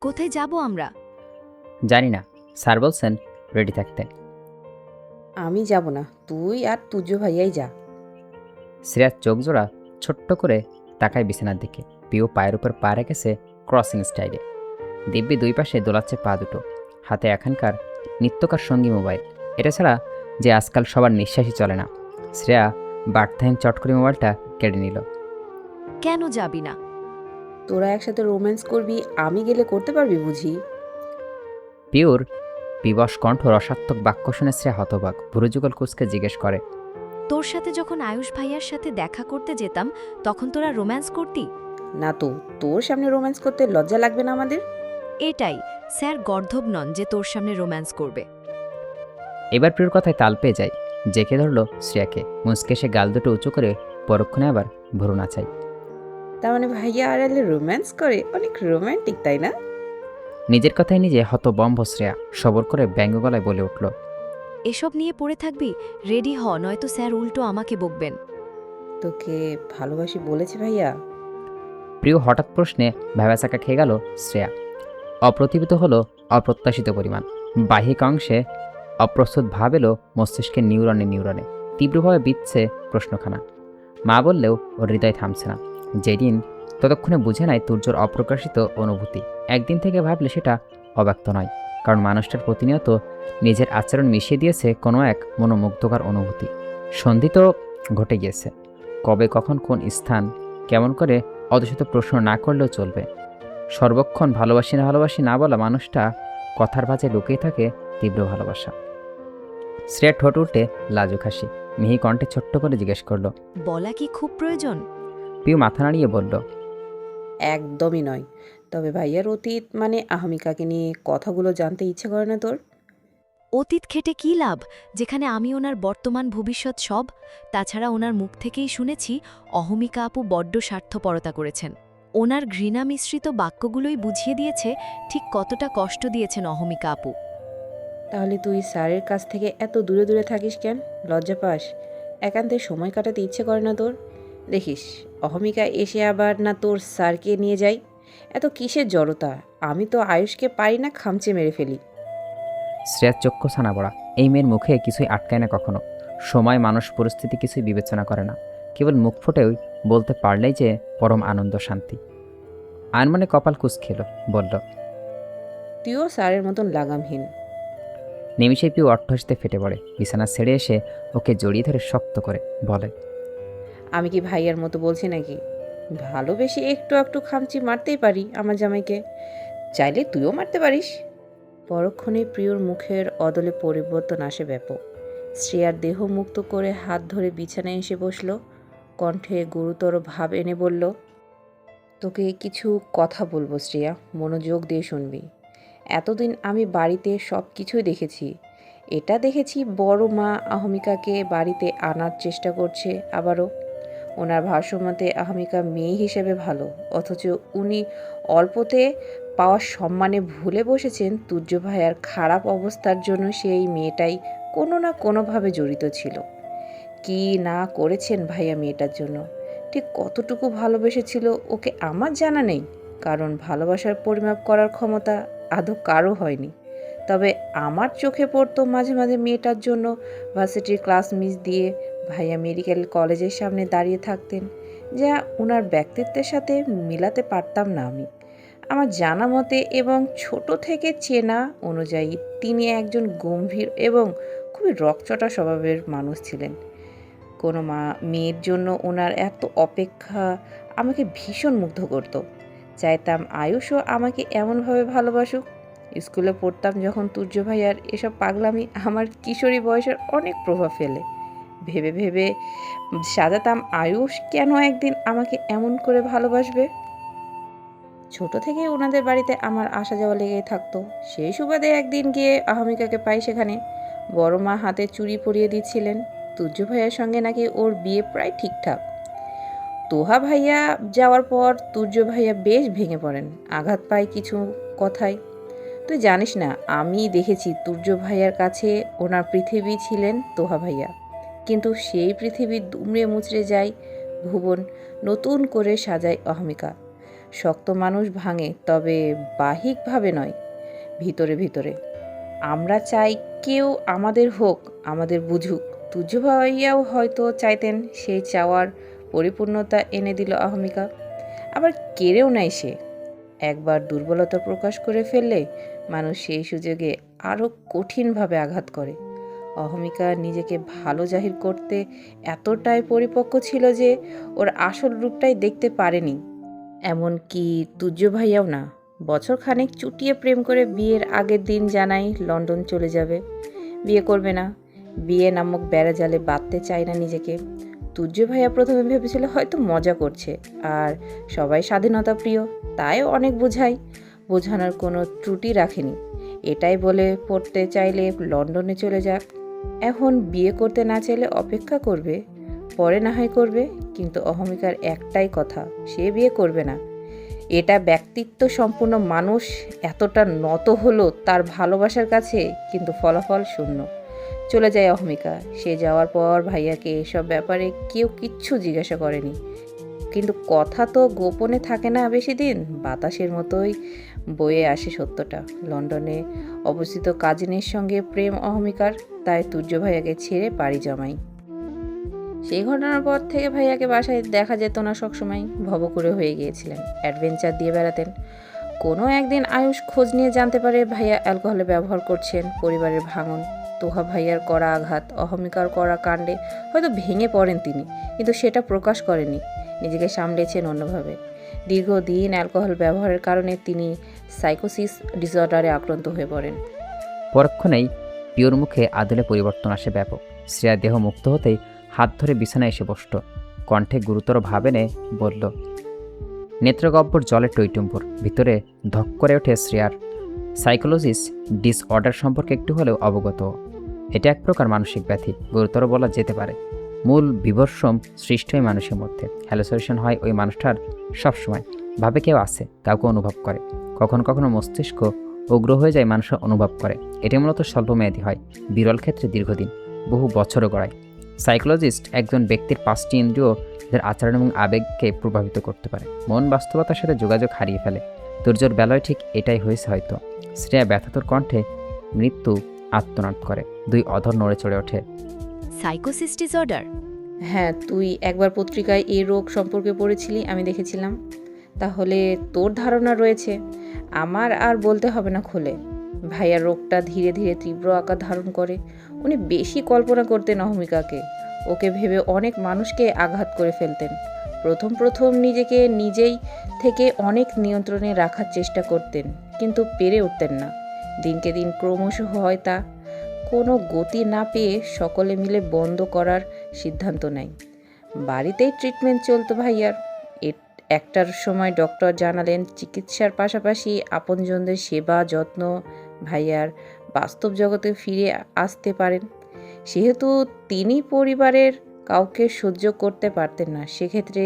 কোথায় যাব আমরা? জানি না, স্যার বলছেন রেডি থাকতে। আমি যাব না, তুই আর তুর্য ভাইয়াই যা। শ্রেয়ার চোখ জোড়া ছোট্ট করে তাকায় বিছানার দিকে। পিও পায়ের উপর পা রেখেছে ক্রসিং স্টাইলে। দিব্যি দুই পাশে দোলাচ্ছে পা দুটো, হাতে এখানকার নিত্যকার সঙ্গী মোবাইল। এটা ছাড়া যে আজকাল সবার নিঃশ্বাসই চলে না। শ্রেয়া বার্থহীন চট করে মোবাইলটা কেড়ে নিল। কেন যাবি না? তোরা একসাথে রোম্যান্স করবি, আমি গেলে করতে পারবি বুঝি? পিওর বিবশ কণ্ঠ রসাত্মক বাক্য শুনে শ্রেয়া হতবাক। ভুরুযুগল কুচকে জিজ্ঞেস করে, তোর সাথে যখন আয়ুষ ভাইয়ার সাথে দেখা করতে যেতাম তখন তোরা রোম্যান্স করতি? না তো, তোর সামনে রোম্যান্স করতে লজ্জা লাগবে না আমাদের? এটাই, স্যার গর্ধব নন যে তোর সামনে রোম্যান্স করবে। এবার প্রিয়র কথায় তাল পেয়ে যায়। জেকে ধরল শ্রেয়াকে। মুচকে সে গাল দুটো উঁচু করে পরক্ষণে আবার ভরু নাচায়। তার মানে ভাইয়া আড়ালে রোম্যান্স করে? অনেক রোম্যান্টিক, তাই না? নিজের কথায় নিজে হতবম্ব শ্রেয়া সবর করে ব্যঙ্গ গলায় বলে উঠল, এসব নিয়ে পড়ে থাকবি? রেডি হ, নয়তো স্যার উল্টো আমাকে বকবেন। তোকে ভালোবাসি বলেছে ভাইয়া? প্রিয় হঠাৎ প্রশ্নে ভ্যাবাচাকা খেয়ে গেল শ্রেয়া। অপ্রতিভিত হলো অপ্রত্যাশিত পরিমাণ। বাহ্যিক অংশে অপ্রস্তুত ভাব এলো মস্তিষ্কের নিউরনে নিউরনে। তীব্রভাবে বিচ্ছে প্রশ্নখানা। মা বললেও ওর হৃদয় থামছে না। যেদিন ততক্ষণে বুঝে নাই তুর্যর অপ্রকাশিত অনুভূতি, একদিন থেকে ভাবলে সেটা অব্যক্ত নয়। কারণ মানুষটার প্রতিনিয়ত নিজের আচরণ মিশিয়ে দিয়েছে কোনো এক মনোমুগ্ধকর অনুভূতি। সন্ধি তো ঘটে গিয়েছে, কবে কখন কোন স্থান কেমন করে অদূষিত প্রশ্ন না করলেও চলবে। সর্বক্ষণ ভালোবাসি না ভালোবাসি না বলা মানুষটা কথার ভাঁজে লুকিয়ে থাকে তীব্র ভালোবাসা। শ্রেয়া ঠোঁট উল্টে লাজুক হাসি মিহি কণ্ঠে ছোট্ট করে জিজ্ঞেস করলো। বলা কি খুব প্রয়োজন? পিউ মাথা নাড়িয়ে বলল, একদমই নয়। তবে ভাইয়ার অতীত মানে আহমিকাকে নিয়ে কথাগুলো জানতে ইচ্ছে করে না তোর? অতীত খেটে কী লাভ, যেখানে আমি ওনার বর্তমান ভবিষ্যৎ সব? তাছাড়া ওনার মুখ থেকেই শুনেছি অহমিকা আপু বড্ড স্বার্থপরতা করেছেন। ওনার ঘৃণা মিশ্রিত বাক্যগুলোই বুঝিয়ে দিয়েছে ঠিক কতটা কষ্ট দিয়েছেন অহমিকা আপু। তাহলে তুই স্যারের কাছ থেকে এত দূরে দূরে থাকিস কেন? লজ্জা পাস? একান্তে সময় কাটাতে ইচ্ছে করে না তোর? দেখিস, অহমিকা এসে আবার না তোর স্যারকে নিয়ে যাই। এত কিসের জড়তা? আমি তো আয়ুষকে পারি না খামচে মেরে ফেলি। শ্রেয়ার চক্ষু ছানা বড়া। এই মেয়ের মুখে কিছুই আটকায় না কখনো। সময় মানুষ পরিস্থিতি কিছুই বিবেচনা করে না। কেবল মুখ ফুটেই বলতে পারলেই যে পরম আনন্দ শান্তি। আনমনে কপাল কুঁচ খেল, বলল, তুইও স্যারের মতন লাগামহীন। নিমিষেই পিউ অট্টহাসিতে ফেটে পড়ে। বিছানা ছেড়ে এসে ওকে জড়িয়ে ধরে শক্ত করে বলে, আমি কি ভাইয়ার মতো বলছি নাকি? ভালোবেসে একটু একটু খামচি মারতেই পারি আমার জামাইকে, চাইলে তুইও মারতে পারিস। পরক্ষণে প্রিয়র মুখের অদলে পরিবর্তন আসে ব্যাপক। শ্রেয়ার দেহ মুক্ত করে হাত ধরে বিছানায় এসে বসল। কণ্ঠে গুরুতর ভাব এনে বলল, তোকে কিছু কথা বলবো শ্রেয়া, মনোযোগ দিয়ে শুনবি। এতদিন আমি বাড়িতে সব কিছুই দেখেছি। এটা দেখেছি বড় মা আহমিকাকে বাড়িতে আনার চেষ্টা করছে আবারও। ওনার ভাষ্যমতে আহমিকা মেয়ে হিসেবে ভালো, অথচ উনি অল্পতে পাওয়া সম্মানে ভুলে বসেছেন তুর্য ভাইয়ার খারাপ অবস্থার জন্য সেই মেয়েটাই কোনো না কোনোভাবে জড়িত ছিল। কি না করেছেন ভাইয়া মেয়েটার জন্য, ঠিক কতটুকু ভালোবেসেছিল ওকে আমার জানা নেই। কারণ ভালোবাসার পরিমাপ করার ক্ষমতা আদৌ কারও হয়নি। তবে আমার চোখে পড়তো মাঝে মাঝে মেয়েটার জন্য ভার্সিটির ক্লাস মিস দিয়ে ভাইয়া মেডিকেল কলেজের সামনে দাঁড়িয়ে থাকতেন, যা ওনার ব্যক্তিত্বের সাথে মিলাতে পারতাম না আমি। আমার জানা মতে এবং ছোট থেকে চেনা অনুযায়ী তিনি একজন গম্ভীর এবং খুবই রকচটা স্বভাবের মানুষ ছিলেন। কোনো মেয়ের জন্য ওনার এত অপেক্ষা আমাকে ভীষণ মুগ্ধ করত। চাইতাম আয়ুষও আমাকে এমনভাবে ভালোবাসুক। স্কুলে পড়তাম যখন তুর্য ভাইয়ার এসব পাগলামি আমার কিশোরী বয়সের অনেক প্রভাব ফেলে। ভেবে ভেবে সাজাতাম আয়ুষ কেন একদিন আমাকে এমন করে ভালোবাসবে। ছোট থেকে ওনাদের বাড়িতে আমার আসা যাওয়া লেগেই থাকতো। সেই সুবাদে একদিন গিয়ে আহমিকাকে পাই সেখানে। বড় মা হাতে চুড়ি পরিয়ে দিচ্ছিলেন। তুর্য ভাইয়ার সঙ্গে নাকি ওর বিয়ে প্রায় ঠিকঠাক। তোহা ভাইয়া যাওয়ার পর তুর্য ভাইয়া বেশ ভেঙে পড়েন, আঘাত পায় কিছু কথায়। তুই জানিস না, আমি দেখেছি তুর্য ভাইয়ার কাছে ওনার পৃথিবী ছিলেন তোহা ভাইয়া। কিন্তু সেই পৃথিবী দুমড়ে মুচড়ে যায়, ভুবন নতুন করে সাজায় অহমিকা। শক্ত মানুষ ভাঙে, তবে বাহ্যিকভাবে নয়, ভিতরে ভিতরে। আমরা চাই কেউ আমাদের হোক, আমাদের বুঝুক। তুর্য ভাইয়াও হয়তো চাইতেন, সেই চাওয়ার পরিপূর্ণতা এনে দিল অহমিকা। আবার কেড়েও নেয় সে। একবার দুর্বলতা প্রকাশ করে ফেললে মানুষ সেই সুযোগে আরও কঠিনভাবে আঘাত করে। অহমিকা নিজেকে ভালো জাহির করতে এতটাই পরিপক্ক ছিল যে ওর আসল রূপটাই দেখতে পারেনি। এমনকি তুর্য ভাইয়াও না। বছর খানেক চুটিয়ে প্রেম করে বিয়ের আগের দিন জানাই লন্ডন চলে যাবে, বিয়ে করবে না, বিয়ে নামক বেড়াজালে বাঁধতে চায় না নিজেকে। তুর্য ভাইয়া প্রথমে ভেবেছিল হয়তো মজা করছে, আর সবাই স্বাধীনতা প্রিয়, তাই অনেক বোঝাই, বোঝানোর কোনো ত্রুটি রাখেনি। এটাই বলে পড়তে চাইলে লন্ডনে চলে যাক। এখন বিয়ে করতে না চাইলে অপেক্ষা করবে, পরে না হয় করবে, কিন্তু অহমিকার একটাই কথা, সে বিয়ে করবে না। এটা ব্যক্তিত্ব সম্পূর্ণ মানুষ এতটা নত হলো তার ভালোবাসার কাছে, কিন্তু ফলাফল শূন্য। চলে যায় অহমিকা। সে যাওয়ার পর ভাইয়াকে এসব ব্যাপারে কেউ কিচ্ছু জিজ্ঞাসা করেনি, কিন্তু কথা তো গোপনে থাকে না বেশি দিন, বাতাসের মতোই বয়ে আসে সত্যটা। লন্ডনে অবস্থিত কাজিনের সঙ্গে প্রেম অহমিকার, তাই তুর্য ভাইয়াকে ছেড়ে পাড়ি জমাই। সেই ঘটনার পর থেকে ভাইয়াকে বাসায় দেখা যেত না, সবসময় ভবঘুরে হয়ে গিয়েছিলেন, অ্যাডভেঞ্চার দিয়ে বেড়াতেন। কোনো একদিন আয়ুষ খোঁজ নিয়ে জানতে পারে ভাইয়া অ্যালকোহলে ব্যবহার করছেন। পরিবারের ভাঙন, তোহা ভাইয়ার করা আঘাত, অহমিকার করা কাণ্ডে হয়তো ভেঙে পড়েন তিনি, কিন্তু সেটা প্রকাশ করেননি, নিজেকে সামলেছেন অন্যভাবে। দীর্ঘদিন অ্যালকোহল ব্যবহারের কারণে তিনি সাইকোসিস ডিসঅর্ডারে আক্রান্ত হয়ে পড়েন। পরক্ষণেই প্রিয়র মুখে আদলে পরিবর্তন আসে ব্যাপক। শ্রেয়া দেহ মুক্ত হতেই হাত ধরে বিছানায় এসে বসল। কণ্ঠে গুরুতর ভাব এনে বলল, নেত্রগহ্বর জলে টইটুম্বুর। ভিতরে ধক করে ওঠে শ্রেয়ার। সাইকোলজিস্ট ডিসঅর্ডার সম্পর্কে একটু হলেও অবগত। এটা এক প্রকার মানসিক ব্যাধি, গুরুতর বলা যেতে পারে। মূল বিভর্ষম সৃষ্টি হয় মানুষের মধ্যে। হ্যালোসিনেশন হয় ওই মানুষটার সবসময়, ভাবে কেউ আছে, কাউকে অনুভব করে। কখনো কখনো মস্তিষ্ক উগ্র হয়ে যায়, মানুষের অনুভব করে। এটি মূলত স্বল্পমেয়াদী হয়, বিরল ক্ষেত্রে দীর্ঘদিন, বহু বছরও গড়ায়। সাইকোলজিস্ট একজন ব্যক্তির 5টি ইন্দ্রিয় যার আচরণ এবং আবেগকে প্রভাবিত করতে পারে। মন বাস্তবতার সাথে যোগাযোগ হারিয়ে ফেলে। তুর্যর বেলায় ঠিক এটাই হয়েছে হয়তো। শ্রেয়া ব্যথাতুর কণ্ঠে মৃত্যু আত্মনাদ করে। 2 অধর নড়ে চড়ে ওঠে। সাইকোসিস ডিসঅর্ডার? হ্যাঁ, তুই একবার পত্রিকায় এই রোগ সম্পর্কে পড়েছিলি, আমি দেখেছিলাম। তাহলে তোর ধারণা রয়েছে, আমার আর বলতে হবে না খুলে। ভাইয়ার রোগটা ধীরে ধীরে তীব্র আকার ধারণ করে। উনি বেশি কল্পনা করতেন অহমিকাকে, ওকে ভেবে অনেক মানুষকে আঘাত করে ফেলতেন। প্রথম প্রথম নিজেকে নিজেই থেকে অনেক নিয়ন্ত্রণে রাখার চেষ্টা করতেন, কিন্তু পেরে উঠতেন না। দিনকে দিন ক্রমশ হয় তা কোনো গতি না পেয়ে সকলে মিলে বন্ধ করার সিদ্ধান্ত নেয়। বাড়িতেই ট্রিটমেন্ট চলতো ভাইয়ার। একটার সময় ডক্টর জানালেন চিকিৎসার পাশাপাশি আপনজনদের সেবা যত্ন ভাইয়ার বাস্তব জগতে ফিরে আসতে পারেন। সেহেতু তিনি পরিবারের কাউকে সহ্য করতে পারতেন না, সেক্ষেত্রে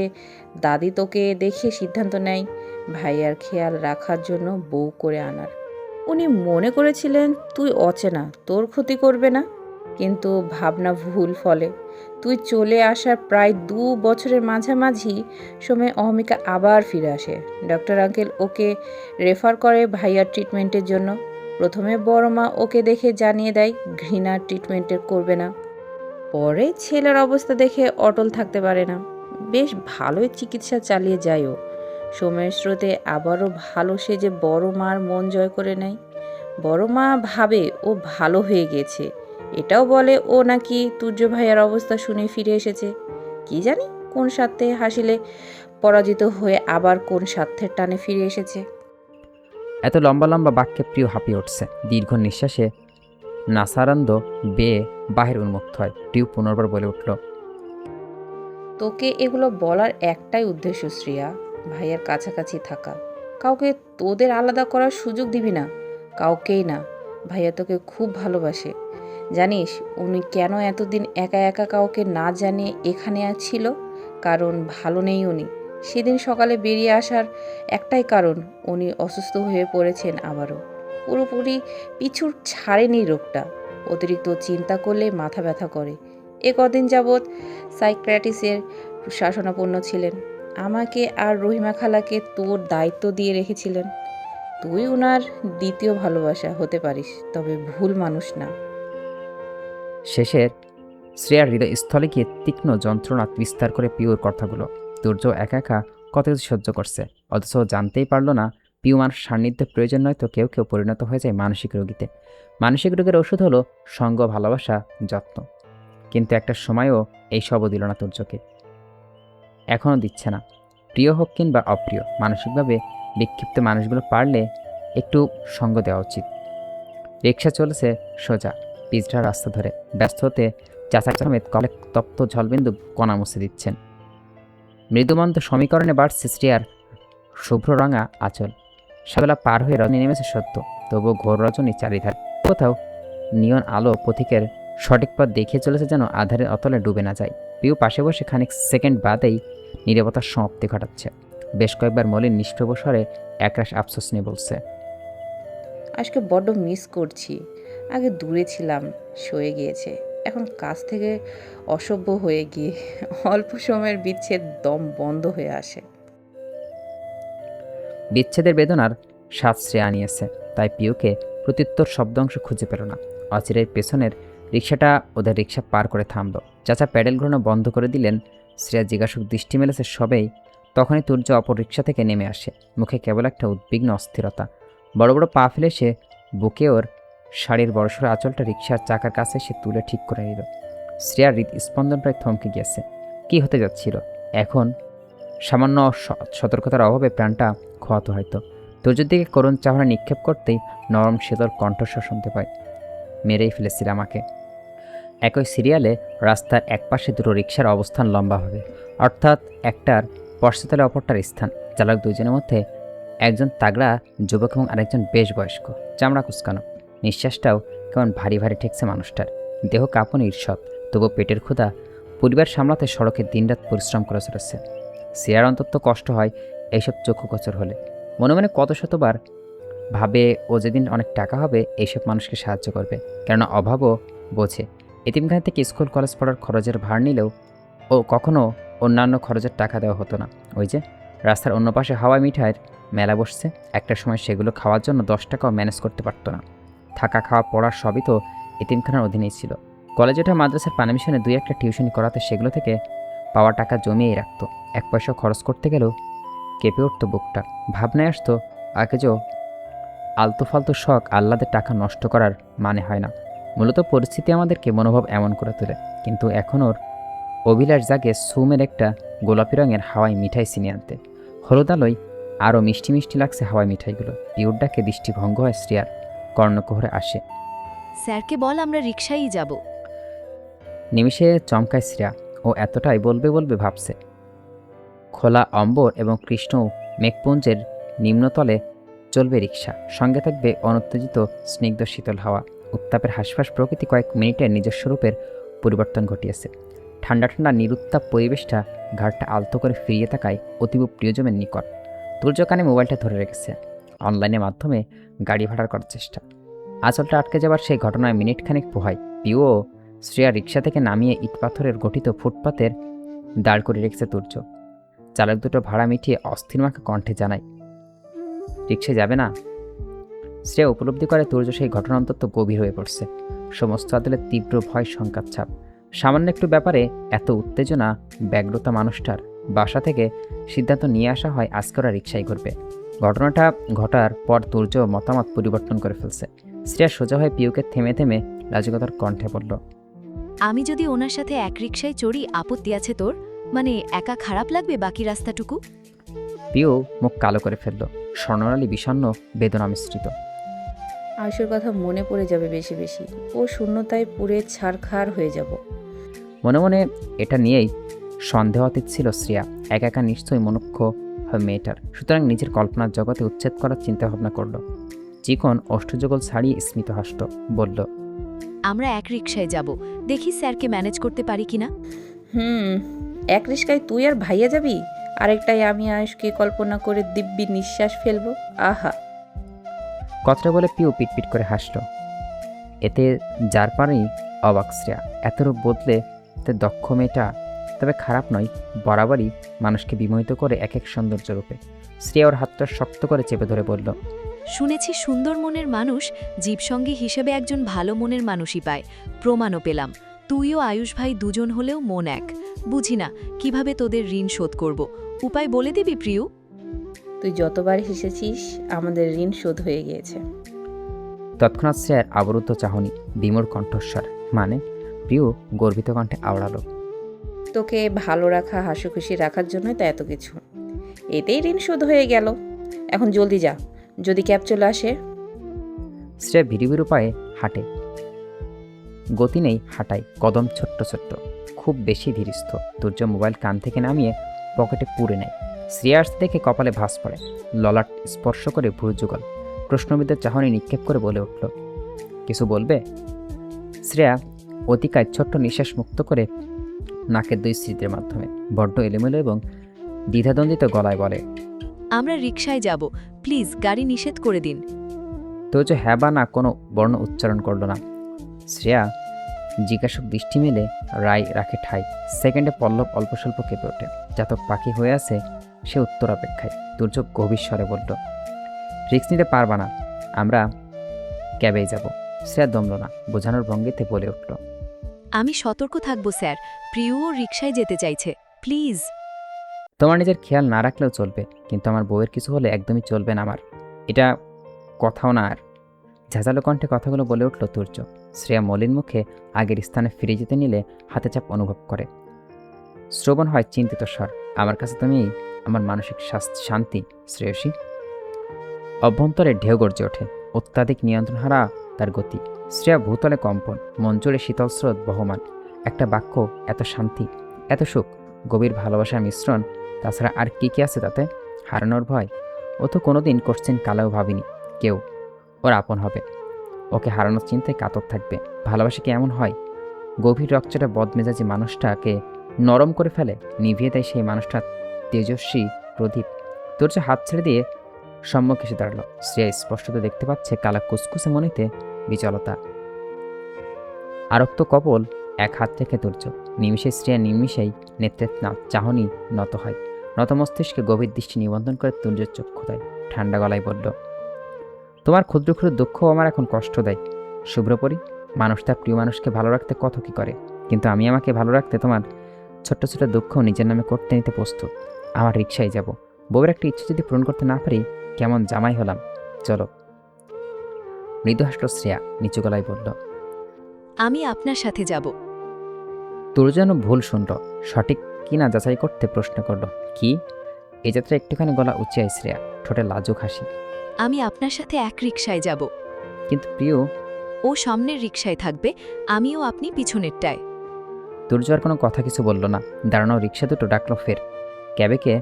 দাদি তোকে দেখে সিদ্ধান্ত নেয় ভাইয়ার খেয়াল রাখার জন্য বউ করে আনার। উনি মনে করেছিলেন তুই অচেনা, তোর ক্ষতি করবে না, কিন্তু ভাবনা ভুল। ফলে তুই চলে আসার প্রায় 2 বছরের মাঝামাঝি সময় অহমিকা আবার ফিরে আসে। ডক্টর আঙ্কেল ওকে রেফার করে ভাইয়ার ট্রিটমেন্টের জন্য। প্রথমে বড় মা ওকে দেখে জানিয়ে দেয় ঘৃণার ট্রিটমেন্টের করবে না। পরে ছেলের অবস্থা দেখে অটল থাকতে পারে না, বেশ ভালোই চিকিৎসা চালিয়ে যায় ও। সময়ের স্রোতে আবারও ভালো সেজে বড় মার মন জয় করে নেয়। বড় মা ভাবে ও ভালো হয়ে গেছে, এটাও বলে ও নাকি তুর্য ভাইয়ার অবস্থা শুনে ফিরে এসেছে। কি জানি কোন স্বার্থে হাসিলে পরাজিত হয়ে আবার কোন স্বার্থের টানে ফিরে এসেছে। এত লম্বা লম্বা বাক্যে প্রিয় হাঁপিয়ে উঠছে। দীর্ঘ নিঃশ্বাসে নাসারান্দ বেয়ে বাহির উন্মুক্ত হয়। প্রিয় পুনর্বার বলে উঠল, তোকে এগুলো বলার একটাই উদ্দেশ্য শ্রেয়া, ভাইয়ার কাছাকাছি থাকা। কাউকে তোদের আলাদা করার সুযোগ দিবি না, কাউকেই না। ভাইয়া তোকে খুব ভালোবাসে। জানিস উনি কেন এতদিন একা একা কাউকে না জানিয়ে এখানে ছিল? কারণ ভালো নেই উনি। সেদিন সকালে বেরিয়ে আসার একটাই কারণ, উনি অসুস্থ হয়ে পড়েছেন আবারও। পুরোপুরি পিছু ছাড়েনি রোগটা। অতিরিক্ত চিন্তা করলে মাথা ব্যথা করে। কদিন যাবৎ সাইকিয়াট্রিস্টের শাসনাপন্ন ছিলেন। আমাকে আর রহিমা খালাকে তোর দায়িত্ব দিয়ে রেখেছিলেন। তুই ওনার দ্বিতীয় ভালোবাসা হতে পারিস, তবে ভুল মানুষ না। শেষের শ্রেয়ার হৃদয়স্থলে গিয়ে তীক্ষ্ণ যন্ত্রণা বিস্তার করে পিউর কথাগুলো। তুর্য একা একা কত কিছু সহ্য করছে, অথচ ও জানতেই পারলো না পিউ মানুষ সান্নিধ্যের প্রয়োজন নয় তো কেউ কেউ পরিণত হয়ে যায় মানসিক রোগীতে। মানসিক রোগের ওষুধ হলো সঙ্গ, ভালোবাসা, যত্ন। কিন্তু একটা সময়ও এই সবও দিল না তুর্যকে, এখনও দিচ্ছে না। প্রিয় হোক কিংবা অপ্রিয়, মানসিকভাবে বিক্ষিপ্ত মানুষগুলো পারলে একটু সঙ্গ দেওয়া উচিত। রিক্সা চলেছে সোজা পিচঢা রাস্তা ধরে, ব্যস্ত হতে চাচা সমেত কলে তপ্ত ঝলবিন্দু কণা মুছে দিচ্ছেন। মৃদুমন্দ সমীকরণে বাড়ছে শ্রেয়ার শুভ্র রঙা আঁচল। সবেলা পার হয়ে রজনী নেমেছে সত্য, তবুও ঘোর রজনী চারিধার। কোথাও নিয়ন আলো পথিকের সঠিক পথ দেখিয়ে চলেছে যেন আধারের অতলে ডুবে না যায়। পিউ পাশে বসে খানিক সেকেন্ড বাদেই নীরবতার সমাপ্তি ঘটাচ্ছে। বেশ কয়েকবার মলিন নিষ্প্রভ স্বরে একরাশ আফসোস নিয়ে বলছে, আজকে বড্ড মিস করছি। আগে দূরে ছিলাম, সয়ে গিয়েছে। এখন কাছ থেকে অসভ্য হয়ে গিয়ে অল্প সময়ের বিচ্ছেদ দম বন্ধ হয়ে আসে। বিচ্ছেদের বেদনার স্বাদ শ্রেয়া আনিয়েছে, তাই পিউকে প্রত্যুত্তর শব্দাংশ খুঁজে পেল না। অচিরের পেছনের রিক্সাটা ওদের রিক্সা পার করে থামল। চাচা প্যাডেল ঘোরানো বন্ধ করে দিলেন। শ্রেয়া জিজ্ঞাসক দৃষ্টি মেলেছে সবেই। তখনই তুর্য অপর রিক্সা থেকে নেমে আসে, মুখে কেবল একটা উদ্বিগ্ন অস্থিরতা। বড় বড় পা ফেলে সে বুকে ওর শাড়ির বড়সড় আঁচলটা রিক্সার চাকার কাছে সে তুলে ঠিক করে নিল। শ্রেয়ার হৃদস্পন্দন প্রায় থমকে গিয়েছে। কি হতে যাচ্ছিল এখন? সামান্য সতর্কতার অভাবে প্রাণটা খোয়াতো হয়তো। তুর্যের দিকে করুণ চাহনা নিক্ষেপ করতেই নরম শীতল কণ্ঠস্বর শুনতে পায়, মেরেই ফেলেছিল আমাকে। একই সিরিয়ালে রাস্তার একপাশে দুটো রিকশার অবস্থান লম্বাভাবে, অর্থাৎ একটার পশ্চাতলে অপরটার স্থান। চালক দুজনের মধ্যে একজন তাগড়া যুবক এবং আরেকজন বেশ বয়স্ক, চামড়া কুচকানো। নিঃশ্বাসটাও কেমন ভারী ভারী ঠেকছে মানুষটার। দেহ কাঁপনে ঈর্ষৎ, তবু পেটের ক্ষুধা পরিবার সামলাতে সড়কে দিনরাত পরিশ্রম করে চলেছে। সিয়ার অন্তত কষ্ট হয় এইসব চক্ষু গোচর হলে। মনে মনে কত শতবার ভাবে ও যেদিন অনেক টাকা হবে এইসব মানুষকে সাহায্য করবে, কেননা অভাবও বোঝে। এতিমখানা থেকে স্কুল কলেজ পড়ার খরচের ভার নিলেও ও কখনো অন্যান্য খরচের টাকা দেওয়া হতো না। ওই যে রাস্তার অন্য পাশে হাওয়াই মিঠাইয়ের মেলা বসছে, একটা সময় সেগুলো খাওয়ার জন্য 10 টাকাও ম্যানেজ করতে পারতো না। থাকা খাওয়া পড়ার সবই তো এতিমখানার অধীনেই ছিল। কলেজে ওঠা মাদ্রাসার পারমিশনে 2-1টা টিউশনি করাতে সেগুলো থেকে পাওয়া টাকা জমিয়েই রাখতো। 1 পয়সা খরচ করতে গেলেও কেঁপে উঠত বুকটা। ভাবনায় আসতো আগে যে আলতু ফালতু শখ আহ্লাদের টাকা নষ্ট করার মানে হয় না। মূলত পরিস্থিতি আমাদেরকে মনোভাব এমন করে তোলে। কিন্তু এখন ওর অভিলাষ জাগে সুমের একটা গোলাপি রঙের হাওয়াই মিঠাই চিনি আনতে। হলুদ আলোয় আরও মিষ্টি মিষ্টি লাগছে হাওয়াই মিঠাইগুলো। পিউর ডাকে দৃষ্টিভঙ্গ হয় শ্রেয়ার, কর্ণকুহরে আসে। স্যারকে বল আমরা রিকশায়ই যাব। নিমিষে চমকায় শ্রেয়া। ও এতটাই বলবে বলবে ভাবছে। খোলা অম্বর এবং কৃষ্ণ মেঘপুঞ্জের নিম্নতলে চলবে রিক্সা, সঙ্গে থাকবে অনুত্তেজিত স্নিগ্ধ শীতল হাওয়া। উত্তাপের হাসফাস প্রকৃতি কয়েক মিনিটের নিজস্ব রূপের পরিবর্তন ঘটিয়েছে। ঠান্ডা ঠান্ডা নিরুত্তাপ পরিবেশটা ঘাটটা আলতো করে ফিরিয়ে থাকায় অতীব প্রিয়জমের নিকট। তুর্য কানে মোবাইলটা ধরে রেখেছে, অনলাইনের মাধ্যমে গাড়ি ভাড়া করার চেষ্টা। আঁচলটা আটকে যাবার সেই ঘটনায় মিনিটখানেক পোহায়। পিও শ্রেয়া রিক্সা থেকে নামিয়ে ইটপাথরের গঠিত ফুটপাতের দাঁড় করে রেখেছে তুর্য। চালক দুটো ভাড়া মিটিয়ে অস্থিরমাখা কণ্ঠে জানায়, রিক্সায় যাবে না? শ্রেয়া উপলব্ধি করে তুর্য সেই ঘটনা অন্তত গভীর হয়ে পড়ছে। সমস্ত আদলের তীব্র ভয় শঙ্কার ছাপ। সামান্য একটু ব্যাপারে এত উত্তেজনা, ব্যগ্রতা মানুষটার। বাসা থেকে সিদ্ধান্ত নিয়ে আসা হয় আজকে ওরা রিক্সায় করবে। ঘটনাটা ঘটার পর তুর্য মতামত পরিবর্তন করে ফেলছে। শ্রেয়া সোজা হয়ে পিউকে থেমে থেমে লাজুকতার কণ্ঠে বলল, আমি যদি ওনার সাথে এক রিকশায় চড়ি আপত্তি আছে তোর? মানে একা খারাপ লাগবে বাকি রাস্তাটুকু? পিউ মুখ কালো করে ফেলল, স্বর্ণরালী বিষণ্ণ বেদনা মিশ্রিত। আয়ুষের কথা মনে পড়ে যাবে বেশি বেশি। ও শূন্যতায় পুড়ে ছারখার হয়ে যাব। মনে মনে এটা নিয়েই সন্দেহাতীত ছিল শ্রেয়া। একা একা নিশ্চয়ই মনুষ্য হয় মেয়েটার। সুতরাং নিজের কল্পনার জগতে উচ্ছেদ করার চিন্তাভাবনা করল। চিকন অষ্টযুগল ছাড়িয়ে স্মিত হাসত, বলল, আমরা এক রিকশায় যাব, দেখি স্যারকে ম্যানেজ করতে পারি কিনা। এক রিস্কায় তুই আর ভাইয়া যাবি, আরেকটাই আমি আয়ুষকে কল্পনা করে দিব্যি নিঃশ্বাস ফেলবো। আহা! কথাটা বলে পিউ পিটপিট করে হাসল। এতে যার পারেই অবাক শ্রেয়া। এতরূপ বদলে তে দক্ষ মেয়েটা তবে খারাপ নয়, বরাবরই মানুষকে বিমোহিত করে এক এক সৌন্দর্য রূপে। শ্রেয়া ওর হাতটা শক্ত করে চেপে ধরে বলল, শুনেছি সুন্দর মনের মানুষ জীবসঙ্গী হিসেবে একজন ভালো মনের মানুষই পায়। প্রমাণও পেলাম। তুই ও আয়ুষ ভাই দুজন হলেও মন এক। বুঝি না কিভাবে তোদের ঋণ শোধ করব। উপায় বলে দিবি প্রিয়? তুই যতবার হেসেছিস আমাদের ঋণ শোধ হয়ে গিয়েছে। তৎক্ষণাৎ শ্রেয়ার অবরুদ্ধ চাহনি, বিমোর কণ্ঠস্বর, মানে প্রিয় গর্বিত কণ্ঠে আওড়ালো, তোকে ভালো রাখা, হাসিখুশি রাখার জন্যই তো এত কিছু। এতেই ঋণ শোধ হয়ে গেল। এখন জলদি যা, যদি ক্যাব চলে আসে। শ্রেয়া ভিড়িভিড়ু পায়ে হাঁটে, গতি নেই হাঁটায়, কদম ছোট্ট ছোট্ট, খুব বেশি ধীরস্থ। তুর্য মোবাইল কান থেকে নামিয়ে পকেটে পুরে নেয়। শ্রেয়া আসতে দেখে কপালে ভাঁজ পড়ে, ললাট স্পর্শ করে ভুরু যুগল, প্রশ্নবিদের চাহনি নিক্ষেপ করে বলে উঠল, কিছু বলবে? শ্রেয়া অতিকায় ছোট্ট নিঃশ্বাস মুক্ত করে নাকের দুই স্মৃতির মাধ্যমে বড্ড এলোমেলো এবং দ্বিধাদ্বন্দ্বিত গলায় বলে, আমরা রিকশায় যাব, প্লিজ গাড়ি নিষেধ করে দিন। তুর্য হ্যাঁ বা না কোনো বর্ণ উচ্চারণ করল না। শ্রেয়া জিজ্ঞাসক দৃষ্টি মেলে রায় রাখে ঠাই। সেকেন্ডে পল্লব অল্প স্বল্প কেঁপে ওঠে, জাতক পাখি হয়ে আছে সে উত্তর অপেক্ষায়। তুর্য গভীর স্বরে বলল, রিক্স নিতে পারবা না, আমরা ক্যাবেই যাব। শ্রেয়া দমল না, বোঝানোর ভঙ্গিতে বলে উঠল, আমি সতর্ক থাকব স্যার, প্রিয়ও রিকশায় যেতে চাইছে, প্লিজ। তোমার নিজের খেয়াল না রাখলেও চলবে, কিন্তু আমার বউয়ের কিছু হলে একদমই চলবে না আমার। এটা কথাও না আর। ঝাঁঝালো কণ্ঠে কথাগুলো বলে উঠল তুর্য। শ্রেয়া মলিন মুখে আগের স্থানে ফিরে যেতে নিলে হাতে চাপ অনুভব করে। শ্রবণ হয় চিন্তিত স্বর, আমার কাছে তুমি আমার মানসিক শান্তি শ্রেয়সী। অভ্যন্তরে ঢেউ গর্জে ওঠে, অত্যাধিক নিয়ন্ত্রণ হারা তার গতি। শ্রেয়া ভূতলে কম্পন, মন জুড়ে শীতল স্রোত বহমান। একটা বাক্য, এত শান্তি, এত সুখ, গভীর ভালোবাসার মিশ্রণ। তাছাড়া আর কি কি আছে তাতে? হারানোর ভয়? ও তো কোনোদিন কোশ্চেন কালেও ভাবিনি কেউ ওর আপন হবে, ওকে হারানোর চিন্তায় কাতর থাকবে। ভালোবাসা কি এমন হয়? গভীর রক্তটা বদমেজাজি মানুষটাকে নরম করে ফেলে, নিভিয়ে দেয় সেই মানুষটার তেজস্বী প্রদীপ। তোর যে হাত ছেড়ে দিয়ে সম্মুখে এসে দাঁড়ালো। শ্রেয়া স্পষ্টত দেখতে পাচ্ছে কালা কুসকুসে মনিতে বিচলতা। আরক্ত কপল এক হাত রেখে তুর্য নিমিষে শ্রেয়া নিমিষেই নেত্রের চাহনি নত হয়। নত মস্তিষ্কে গভীর দৃষ্টি নিবন্ধন করে তুর্যের চক্ষু দেয়, ঠান্ডা গলায় বলল, তোমার ক্ষুদ্র ক্ষুদ্র দুঃখ আমার এখন কষ্ট দেয় শুভ্রপরি। মানুষ তার প্রিয় মানুষকে ভালো রাখতে কত কি করে, কিন্তু আমি আমাকে ভালো রাখতে তোমার ছোট্ট ছোট্ট দুঃখ নিজের নামে করতে নিতে প্রস্তুত। আমার রিকশায় যাব। বউয়ের একটা ইচ্ছে যদি পূরণ করতে না পারি, কেমন জামাই হলাম। চলো। মৃদু হাসল শ্রেয়া, নিচু গলায় বলল, আমি আপনার সাথে যাব। তোর যেন ভুল শুনল, সঠিক কিনা যাচাই করতে প্রশ্ন করল, কি? এ যাত্রা একটুখানি গলা উঁচিয়াই শ্রেয়া, ঠোঁটে লাজুক হাসি। আমি আপনার সাথে এক রিকশায় যাব। কিন্তু প্রিয়, ও সামনের রিকশায় থাকবে, আমিও আপনি পিছনেরটায়। তুর্য আর কোনো কথা কিছু বলল না। দাঁড়ানো রিক্সা দুটো ডাকলো ফের। ক্যাবেকে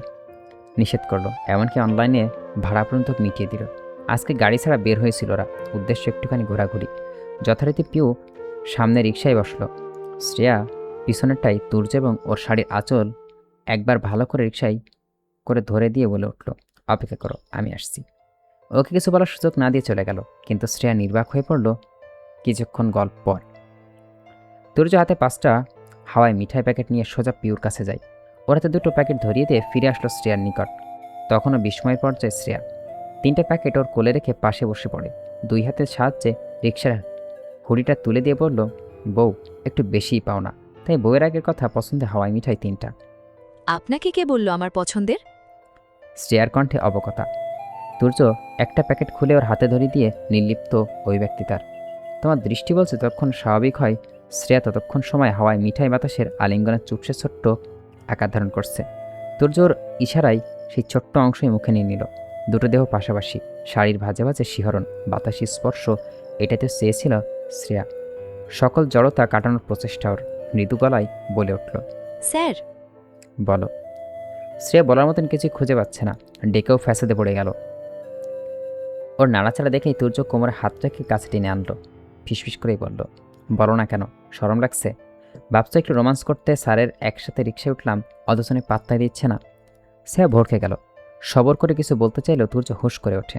নিষেধ করলো, এমনকি অনলাইনে ভাড়া পর্যন্ত মিটিয়ে দিল। আজকে গাড়ি ছাড়া বের হয়েছিল ওরা, উদ্দেশ্য একটুখানি ঘোরাঘুরি। যথারীতি পিউ সামনে রিকশায় বসলো। শ্রেয়া পিছনেরটাই তুর্য এবং ওর শাড়ির আঁচল একবার ভালো করে রিকশায় করে ধরে দিয়ে বলে উঠল, অপেক্ষা করো, আমি আসছি। ওকে কিছু বলার সুযোগ না দিয়ে চলে গেল, কিন্তু শ্রেয়া নির্বাক হয়ে পড়ল কিছুক্ষণ গল্প পর। তুর্য হাতে 5টা হাওয়ায় মিঠাই প্যাকেট নিয়ে সোজা পিউর কাছে যায়। ওর হাতে 2টো প্যাকেট ধরিয়ে দিয়ে ফিরে আসলো শ্রেয়ার নিকট। তখনও বিস্ময়ের পর্যায়ে শ্রেয়া 3টে প্যাকেট ওর কোলে রেখে পাশে বসে পড়ে। 2 হাতের সাহায্যে রিকশার হুড়িটা তুলে দিয়ে বলল, বউ একটু বেশিই পাও না, তাই বউয়ের আগের কথা পছন্দের হাওয়াই মিঠাই 3টা। আপনাকে কে বলল আমার পছন্দের? শ্রেয়ার কণ্ঠে অবকতা। তুর্য একটা প্যাকেট খুলে ওর হাতে ধরিয়ে দিয়ে নির্লিপ্ত ওই ব্যক্তি তার। তোমার দৃষ্টি বলছে ততক্ষণ স্বাভাবিক হয়। শ্রেয়া ততক্ষণ সময় হাওয়ায় মিঠাই বাতাসের আলিঙ্গনের চুপসে ছোট্ট আকার ধারণ করছে। তুর্যর ইশারায় সেই ছোট্ট অংশই মুখে নিয়ে নিল। 2টো দেহ পাশাপাশি, শাড়ির ভাজে ভাজে শিহরণ, বাতাসি স্পর্শ, এটাতে চেয়েছিল শ্রেয়া। সকল জড়তা কাটানোর প্রচেষ্টা ওর। মৃদু গলায় বলে উঠল, স্যার। বলো। শ্রেয়া বলার মতন কিছু খুঁজে পাচ্ছে না, ডেকেও ফ্যাসাদে পড়ে গেল। ওর নাড়াচাড়া দেখেই তুর্য কোমরে হাত রেখে কাছে টেনে আনলো। ফিসফিস করেই বলল, বলো না কেন, শরম লাগছে? ভাবছো একটু রোমান্স করতে স্যারের একসাথে রিক্সায় উঠলাম, অথচনে পাত্তাই দিচ্ছে না। শ্রেয়া ভড়কে গেল। সবর করে কিছু বলতে চাইলেও তুর্য হুঁশ করে ওঠে,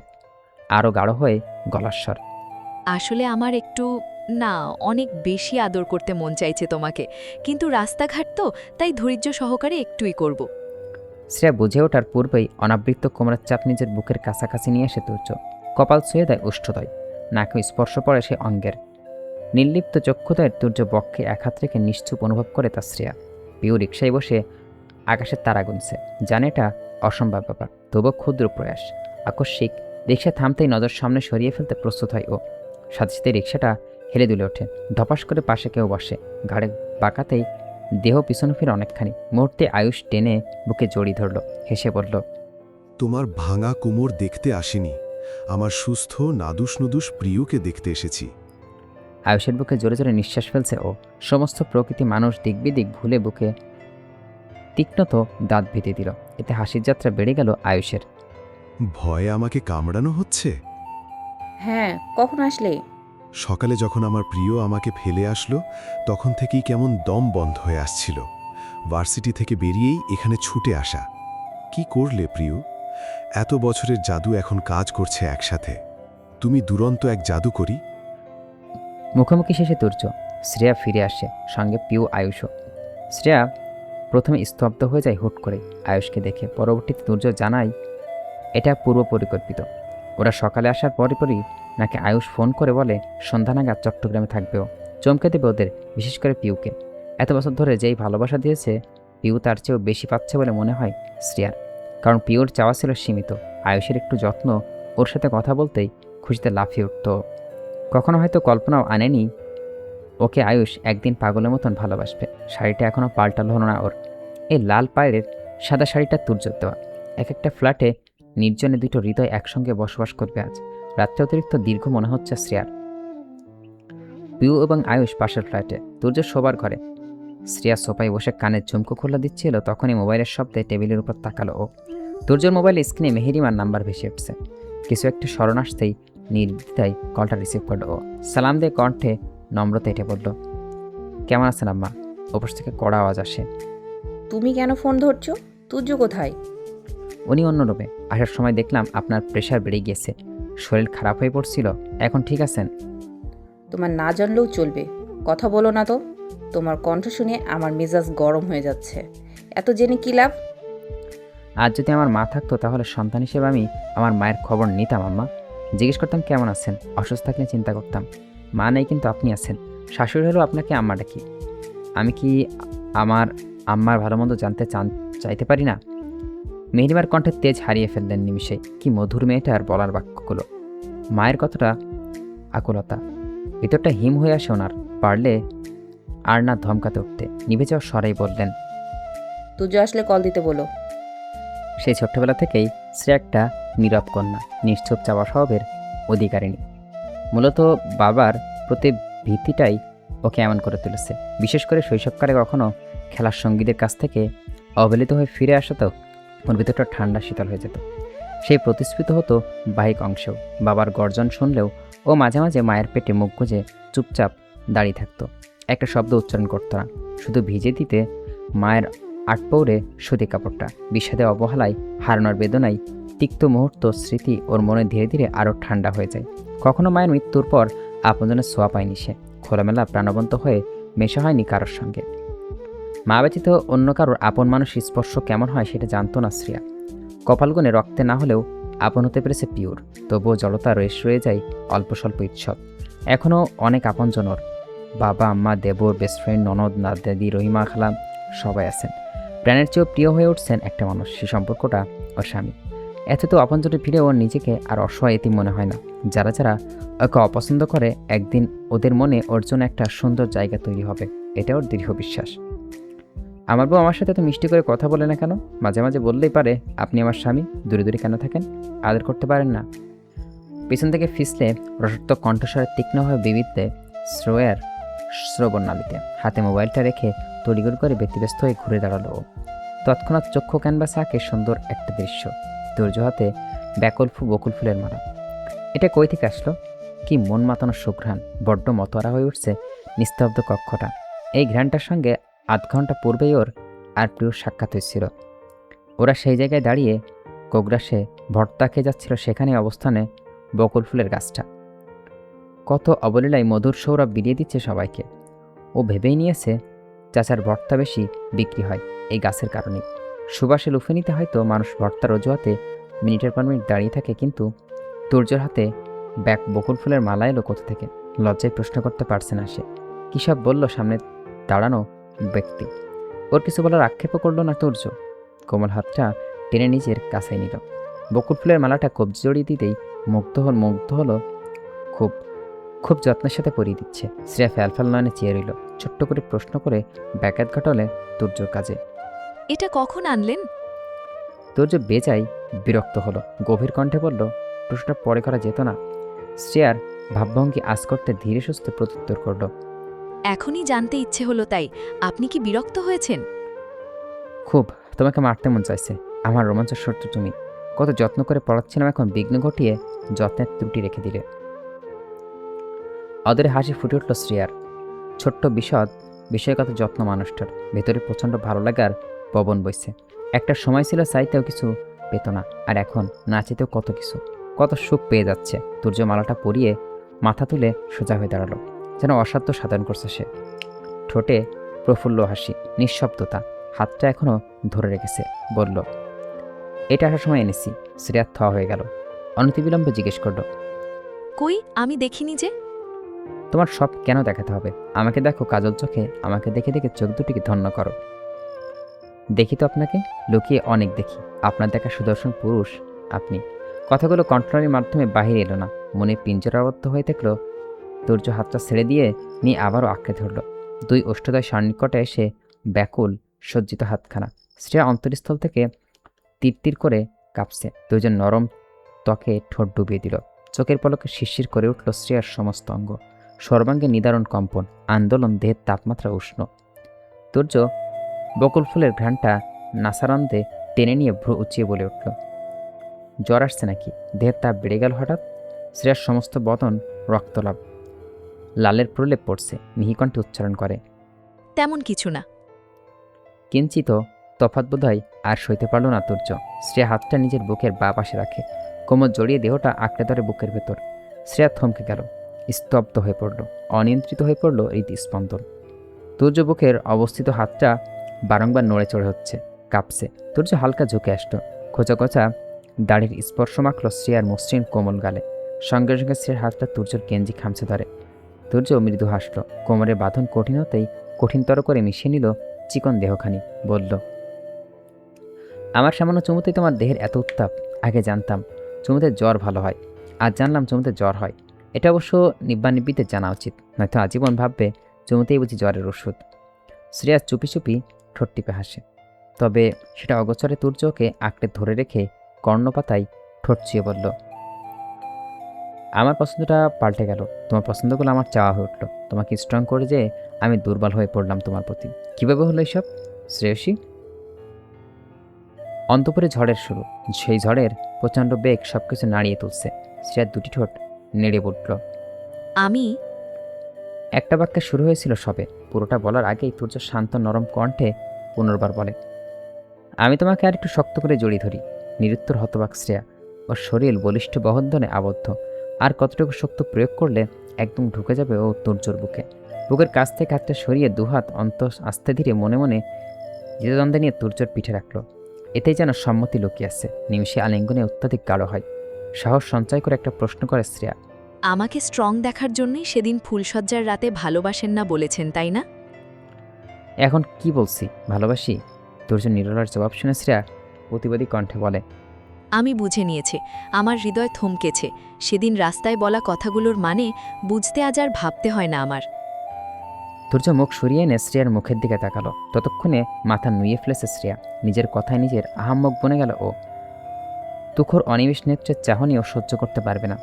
আরও গাঢ় হয়ে গলার স্বর, আসলে আমার একটু না, অনেক বেশি আদর করতে মন চাইছে তোমাকে, কিন্তু রাস্তাঘাট তো, তাই ধৈর্য সহকারে একটুই করব। শ্রেয়া বুঝে ওঠার পূর্বেই অনাবৃত্ত কোমরের চাপ নিজের বুকের কাছাকাছি নিয়ে এসে তুর্য কপাল ছুঁয়ে দেয় উষ্ঠদয়, নাকে স্পর্শ পড়ে সে অঙ্গের। নির্লিপ্ত চক্ষুদয়ের তুর্য বক্ষে এক হাত রেখে নিশ্চুপ অনুভব করে তার শ্রেয়া। পিউ রিকশায় বসে আকাশের তারা গুনছে, জানে এটা অসম্ভব ব্যাপার, তবুও ক্ষুদ্র প্রয়াস। আকস্মিক রিকশা থামতেই নজর সামনে সরিয়ে ফেলতে প্রস্তুত হয় ও। সাথে সাথে রিকশাটা হেলে দুলে ওঠে, ধপাস করে পাশে কেউ বসে। ঘাড়ে বাঁকাতেই দেহ পিছনে ফিরে অনেকখানি। মুহূর্তে আয়ুষ টেনে বুকে জড়িয়ে ধরল, হেসে বলল, তোমার ভাঙা কোমর দেখতে আসিনি, আমার সুস্থ নাদুস নুদুস প্রিয়কে দেখতে এসেছি। আয়ুষের বুকে জোরে জোরে নিঃশ্বাস ফেলছে ও। সমস্ত প্রকৃতি মানুষ দিকবিদিক ভুলে বুকে তীক্ষ্ণত দাঁত ভেতে দিল। এতে হাসির যাত্রা বেড়ে গেল আয়ুষের। ভয়ে আমাকে কামড়ানো হচ্ছে? হ্যাঁ, কখন আসলে? সকালে যখন আমার প্রিয় আমাকে ফেলে আসলো, তখন থেকেই কেমন দম বন্ধ হয়ে আসছিল। ভার্সিটি থেকে বেরিয়েই এখানে ছুটে আসা। কি করলে প্রিয়? এত বছরের জাদু এখন কাজ করছে একসাথে। তুমি দুরন্ত এক জাদুকরী। মুখোমুখি শেষে তুর্য। শ্রেয়া ফিরে আসে, সঙ্গে পিউ আয়ুষও। শ্রেয়া প্রথমে স্তব্ধ হয়ে যায় হুট করে আয়ুষকে দেখে। পরবর্তীতে তুর্য জানায় এটা পূর্ব পরিকল্পিত। ওরা সকালে আসার পরই নাকি আয়ুষ ফোন করে বলে সন্ধ্যা নাগাদ চট্টগ্রামে থাকবেও। চমকে দেবে ওদের, বিশেষ করে পিউকে। এত বছর ধরে যেই ভালোবাসা দিয়েছে, পিউ তার চেয়েও বেশি পাচ্ছে বলে মনে হয় শ্রেয়ার। কারণ পিউর চাওয়া ছিল সীমিত, আয়ুষের একটু যত্ন, ওর সাথে কথা বলতেই খুশিতে লাফিয়ে উঠত। কখনো হয়তো কল্পনাও আনেনি ওকে আয়ুষ একদিন পাগলের মতন ভালোবাসবে। শাড়িটা এখনও পাল্টালো না ওর। এই লাল পায়ের সাদা শাড়িটা তুর্যর দেওয়া। এক একটা ফ্ল্যাটে নির্জনে দুটো হৃদয় একসঙ্গে বসবাস করবে আজ। রাত্রে অতিরিক্ত দীর্ঘ মনে হচ্ছে শ্রেয়ার। পিউ এবং আয়ুষ পাশের ফ্ল্যাটে, তুর্য শোবার ঘরে। শ্রেয়া সোফায় বসে কানের ঝুমকো খোলা দিচ্ছিল, তখনই মোবাইলের শব্দে টেবিলের উপর তাকালো ও। তুর্যর মোবাইলে স্ক্রিনে মেহেরিমার নাম্বার ভেসে উঠছে। কিছু একটা স্মরণ আসতেই নির্দ্বিধায় কলটা রিসিভ করলো ও। সালাম দিয়ে কণ্ঠে নম্রতা এটে বলল, কেমন আছেন আম্মা? ওপর থেকে কড়া আওয়াজ আসে। তুমি কেন ফোন ধরছো? তুর্য কোথায়? উনি অন্য রুমে। আসার সময় দেখলাম আপনার প্রেশার বেড়ে গিয়েছে, শরীর খারাপ হয়ে পড়ছিল, এখন ঠিক আছেন? তোমার না জানলেও চলবে, কথা বলো না তো। তোমার কণ্ঠ শুনে আমার মেজাজ গরম হয়ে যাচ্ছে। এত জেনে কি লাভ? আজ যদি আমার মা থাকতো তাহলে সন্তান হিসেবে আমি আমার মায়ের খবর নিতাম আম্মা। জিজ্ঞেস করতাম কেমন আছেন, অসুস্থ থাকলে চিন্তা করতাম। মা নেই কিন্তু আপনি আছেন, শাশুড়ি হলেও আপনাকে আম্মা ডাকি। আমি কি আমার আম্মার ভালো মন্দ জানতে চাইতে পারি না? মেহরিমার কণ্ঠে তেজ হারিয়ে ফেললেন নিমিষে। কি মধুর মেয়েটার বলার বাক্যগুলো, মায়ের কতটা আকুলতা। ভিতরটা হিম হয়ে আসে ওনার। পারলে আর না ধমকাতে উঠতে, নিভে যাওয়া স্বরেই বললেন, তুর্য আসলে কল দিতে বলো। সেই ছোট্টবেলা থেকেই শ্রেয়া একটা নীরব কন্যা, নিশ্চুপ চাওয়া স্বভাবের অধিকারিণী। মূলত বাবার প্রতি ভীতিটাই ওকে এমন করে তুলেছে। বিশেষ করে শৈশবকালে কখনো খেলার সঙ্গীদের কাছ থেকে অবহেলিত হয়ে ফিরে আসাতেও ওর ভিতরটা ঠান্ডা শীতল হয়ে যেত। সেই প্রতিস্ফৃত হতো বাহিক অংশেও। বাবার গর্জন শুনলেও ও মাঝে মাঝে মায়ের পেটে মুখ গুঁজে চুপচাপ দাঁড়িয়ে থাকতো। একটা শব্দ উচ্চারণ করতো না, শুধু ভিজে দিতে মায়ের আটপৌরে সুতি কাপড়টা। বিষাদে অবহেলায়, হারানোর বেদনায় তিক্ত মুহূর্ত স্মৃতি ওর মনে ধীরে ধীরে আরও ঠান্ডা হয়ে যায়। কখনো মায়ের মৃত্যুর পর আপনজনের ছোঁয়া পায়নি সে, খোলামেলা প্রাণবন্ত হয়ে মেশা হয়নি কারোর সঙ্গে। মা ব্যতীত অন্য কারোর আপন মানুষ স্পর্শ কেমন হয় সেটা জানতো না শ্রেয়া। কপালগুনে রক্তে না হলেও আপন হতে পেরেছে পিওর, তবুও জড়তা রয়ে যায় অল্প স্বল্প ইচ্ছক। এখনও অনেক আপনজন ওর। বাবা, আম্মা, দেবর, বেস্ট ফ্রেন্ড, ননদ, দাদি, রহিমা খালা সবাই আছেন। প্রাণের চেয়েও প্রিয় হয়ে উঠছেন একটা মানুষ, সে সম্পর্কটা ওর স্বামী। এত তো আপনজনে ফিরে ওর নিজেকে আর অসহায় এতিম মনে হয় না। যারা যারা ওকে অপছন্দ করে, একদিন ওদের মনে ওর জন্য একটা সুন্দর জায়গা তৈরি হবে, এটা ওর দৃঢ় বিশ্বাস। আমার বউ আমার সাথে তো মিষ্টি করে কথা বলে না কেন? মাঝে মাঝে বললেই পারে, আপনি আমার স্বামী, দূরে দূরে কেন থাকেন, আদর করতে পারেন না? পেছন থেকে ফিসলে রসত্ব কণ্ঠস্বরে তীক্ষ্ণভাবে বিবিধে শ্রেয়ার শ্রবণ নালিতে হাতে মোবাইলটা রেখে তড়িগড় করে ব্যতিব্যস্ত হয়ে ঘুরে দাঁড়ালো ও। তৎক্ষণাৎ চক্ষু ক্যানভাসে আঁকে সুন্দর একটা দৃশ্য। ধৈর্য হাতে বকুল ফুলের মালা। এটা কই থেকে আসলো? কি মন মাতানো সুঘ্রাণ! বড্ড মতোয়ারা হয়ে উঠছে নিস্তব্ধ কক্ষটা। এই ঘ্রাণটার সঙ্গে আধ ঘন্টা পূর্বেই ওর আর প্রিয় সাক্ষাৎ হয়েছিল। ওরা সেই জায়গায় দাঁড়িয়ে কোগ্রাসে ভর্তা খেয়ে যাচ্ছিল, সেখানে অবস্থানে বকুল ফুলের গাছটা। কত অবলীলায় মধুর সৌরভ বিলিয়ে দিচ্ছে সবাইকে। ও ভেবেই নিয়েছে চাচার ভর্তা বেশি বিক্রি হয় এই গাছের কারণেই। সুবাসে লুফে নিতে হয়তো মানুষ ভর্তার অজুহাতে মিনিটের পর মিনিট দাঁড়িয়ে থাকে, কিন্তু তুর্যর হাতে বকুল ফুলের মালা এলো কোথা থেকে? লজ্জায় প্রশ্ন করতে পারছে না সে। কী সব বলল সামনে দাঁড়ানো ব্যক্তি। ওর কিছু বলার আক্ষেপও করলো না তুর্য। কোমল হাতটা টেনে নিজের কাছে নিল। বকুল ফুলের মালাটা কবজি জড়িয়ে দিতেই মুগ্ধ হলো। খুব খুব যত্নের সাথে পরিয়ে দিচ্ছে। শ্রেয়া ফ্যালফাল নয়নে চেয়ে রইল। ছোট্ট করে প্রশ্ন করে ব্যাঘাত ঘটালে তুর্যর কাজে। এটা কখন আনলেন? তুর্য বেজায় বিরক্ত হলো। গভীর কণ্ঠে বলল, প্রশ্নটা পরে করা যেত না? শ্রেয়ার ভাবভঙ্গি আজ করতে ধীরে সুস্থে প্রত্যুত্তর করল। এখনই জানতে ইচ্ছে হলো তাই। আপনি কি বিরক্ত হয়েছেন? খুব। তোমাকে মারতে মন চাইছে। আমার রোমাঞ্চের শর্ত তুমি। কত যত্ন করে পড়াচ্ছিলাম, এখন বিঘ্ন ঘটিয়ে যত্নের ত্রুটি রেখে দিলে। অদরে হাসি ফুটে উঠল শ্রেয়ার। ছোট্ট বিষয়গত যত্ন মানুষটার ভেতরে প্রচণ্ড ভালো লাগার পবন বইছে। একটা সময় ছিল চাইতেও কিছু পেত না, আর এখন না চাইতেও কত কিছু, কত সুখ পেয়ে যাচ্ছে। তুর্য মালাটা পরিয়ে মাথা তুলে সোজা হয়ে দাঁড়ালো, যেন অসাধ্য সাধন করছে সে। ঠোঁটে প্রফুল্ল হাসি, নিঃশব্দতা। হাতটা এখনও ধরে রেখেছে। বলল, এটা আসার সময় এনেছি। শ্রেয়া থ হয়ে গেল। অনতিবিলম্বে জিজ্ঞেস করল, কই আমি দেখিনি যে। তোমার সব কেন দেখাতে হবে? আমাকে দেখো কাজল চোখে, আমাকে দেখে দেখে চোখ দুটিকে ধন্য করো। দেখি তো আপনাকে, লুকিয়ে অনেক দেখি। আপনার দেখা সুদর্শন পুরুষ আপনি। কথাগুলো কণ্ঠনালীর মাধ্যমে বাহির এলো না, মনে পিঞ্জরাবদ্ধ হয়ে থাকলো। তুর্য হাতটা ছেড়ে দিয়ে নিয়ে আবারও আঁকড়ে ধরল। দুই ওষ্ঠদয় সান্নিকটে এসে ব্যাকুল সজ্জিত হাতখানা। শ্রেয়া অন্তরস্থল থেকে তীর করে কাঁপছে। দুজন নরম ত্বকে ঠোঁট ডুবিয়ে দিল। চোখের পলকে শিরশির করে উঠল শ্রেয়ার সমস্ত অঙ্গ। সর্বাঙ্গে নিদারুণ কম্পন, আন্দোলন, দেহের তাপমাত্রা উষ্ণ। তুর্য বকুল ফুলের ঘ্রাণটা নাসারান্দে টেনে নিয়ে ভ্রু উঁচিয়ে বলে উঠল, জ্বর আসছে নাকি? দেহের তাপ বেড়ে গেল হঠাৎ। শ্রেয়ার সমস্ত বদন রক্তলাভ, লালের প্রলেপ পড়ছে। মিহিকণ্ঠে উচ্চারণ করে, তেমন কিছু না। কিঞ্চিত তফাৎ বোধহয় আর সইতে পারল না তুর্য। শ্রেয়া হাতটা নিজের বুকের বাঁ পাশে রাখে, কোমর জড়িয়ে দেহটা আঁকড়ে ধরে বুকের ভেতর। শ্রেয়া থমকে গেল, স্তব্ধ হয়ে পড়ল, অনিয়ন্ত্রিত হয়ে পড়ল হৃদস্পন্দন। তুর্য বুকের অবস্থিত হাতটা বারংবার নড়ে চড়ে হচ্ছে, কাঁপছে। তুর্য হালকা ঝুঁকে আসলো, খোঁচা খোঁচা দাড়ির স্পর্শ মাখল শ্রেয়ার মসৃণ কোমল গালে। সঙ্গে সঙ্গে শ্রেয়ার হাতটা তুর্যর গেঞ্জি খামছে ধরে। তুর্য মৃদু হাসল, কোমরের বাঁধন কঠিন হতেই কঠিনতর করে মিশিয়ে নিল চিকন দেহখানি। বলল, আমার সামান্য চুমুতেই তোমার দেহের এত উত্তাপ? আগে জানতাম চুমুতে জ্বর ভালো হয়, আজ জানলাম চুমুতে জ্বর হয়। এটা অবশ্য নিব্বানিব্বিতে জানা উচিত, নয়তো আজীবন ভাববে চুমুতেই বুঝি জ্বরের ওষুধ। শ্রেয়া চুপি চুপি ঠোঁট টিপে হাসে, তবে সেটা অগোচরে তুর্যকে আঁকড়ে ধরে রেখে কর্ণপাতায় ঠোঁট চুয়ে বলল, আমার পছন্দটা পাল্টে গেল। তোমার পছন্দগুলো আমার চাওয়া হয়ে উঠল। তোমাকে স্ট্রং করে যে আমি দুর্বল হয়ে পড়লাম তোমার প্রতি। কীভাবে হলো এসব শ্রেয়সী? অন্তঃপুরে ঝড়ের শুরু। সেই ঝড়ের প্রচণ্ড বেগ সব কিছু নাড়িয়ে তুলছে। শ্রেয়ার দুটি ঠোঁট নেড়ে উঠল। আমি একটা বাক্যে শুরু হয়েছিল সবে, পুরোটা বলার আগেই তুর্য শান্ত নরম কণ্ঠে পুনর্বার বলে, আমি তোমাকে আর একটু শক্ত করে জড়িয়ে ধরি। নিরুত্তর হতবাক শ্রেয়া। ওর শরীর বলিষ্ঠ বহন্ধনে আবদ্ধ। আর কতটুকু শক্তি প্রয়োগ করলে একদম ঢুকে যাবে ও তুর্যর বুকে। বুকের কাছ থেকে হাতটা সরিয়ে দুহাত আস্তে ধীরে মনে মনে দ্বিধাদ্বন্দ্বে নিয়ে তুর্যর পিঠে রাখল। এতেই যেন সম্মতি লুকিয়ে আছে। নিমিষে আলিঙ্গনে অত্যাধিক গাঢ় হয়। সাহস সঞ্চয় করে একটা প্রশ্ন করে শ্রেয়া, আমাকে স্ট্রং দেখার জন্যই সেদিন ফুলসজ্জার রাতে ভালোবাসেন না বলেছেন, তাই না? এখন কি বলছি? ভালোবাসি? তুর্য নিরলার জবাব শুনে শ্রেয়া প্রতিবাদী কণ্ঠে বলে, আমি বুঝে নিয়েছি। আমার হৃদয় থমকেছে। সেদিন রাস্তায় বলা কথাগুলোর মানে বুঝতে আজ আর ভাবতে হয় না আমার। তুর্য মুখ সরিয়ে এনে শ্রেয়ার মুখের দিকে তাকালো। ততক্ষণে মাথা নুয়ে ফেলেছে শ্রেয়া। নিজের কথায় নিজের আহাম্মক বনে গেল ও। তুখোর অনিমেষ নেত্রের চাহনিও সহ্য করতে পারবে না।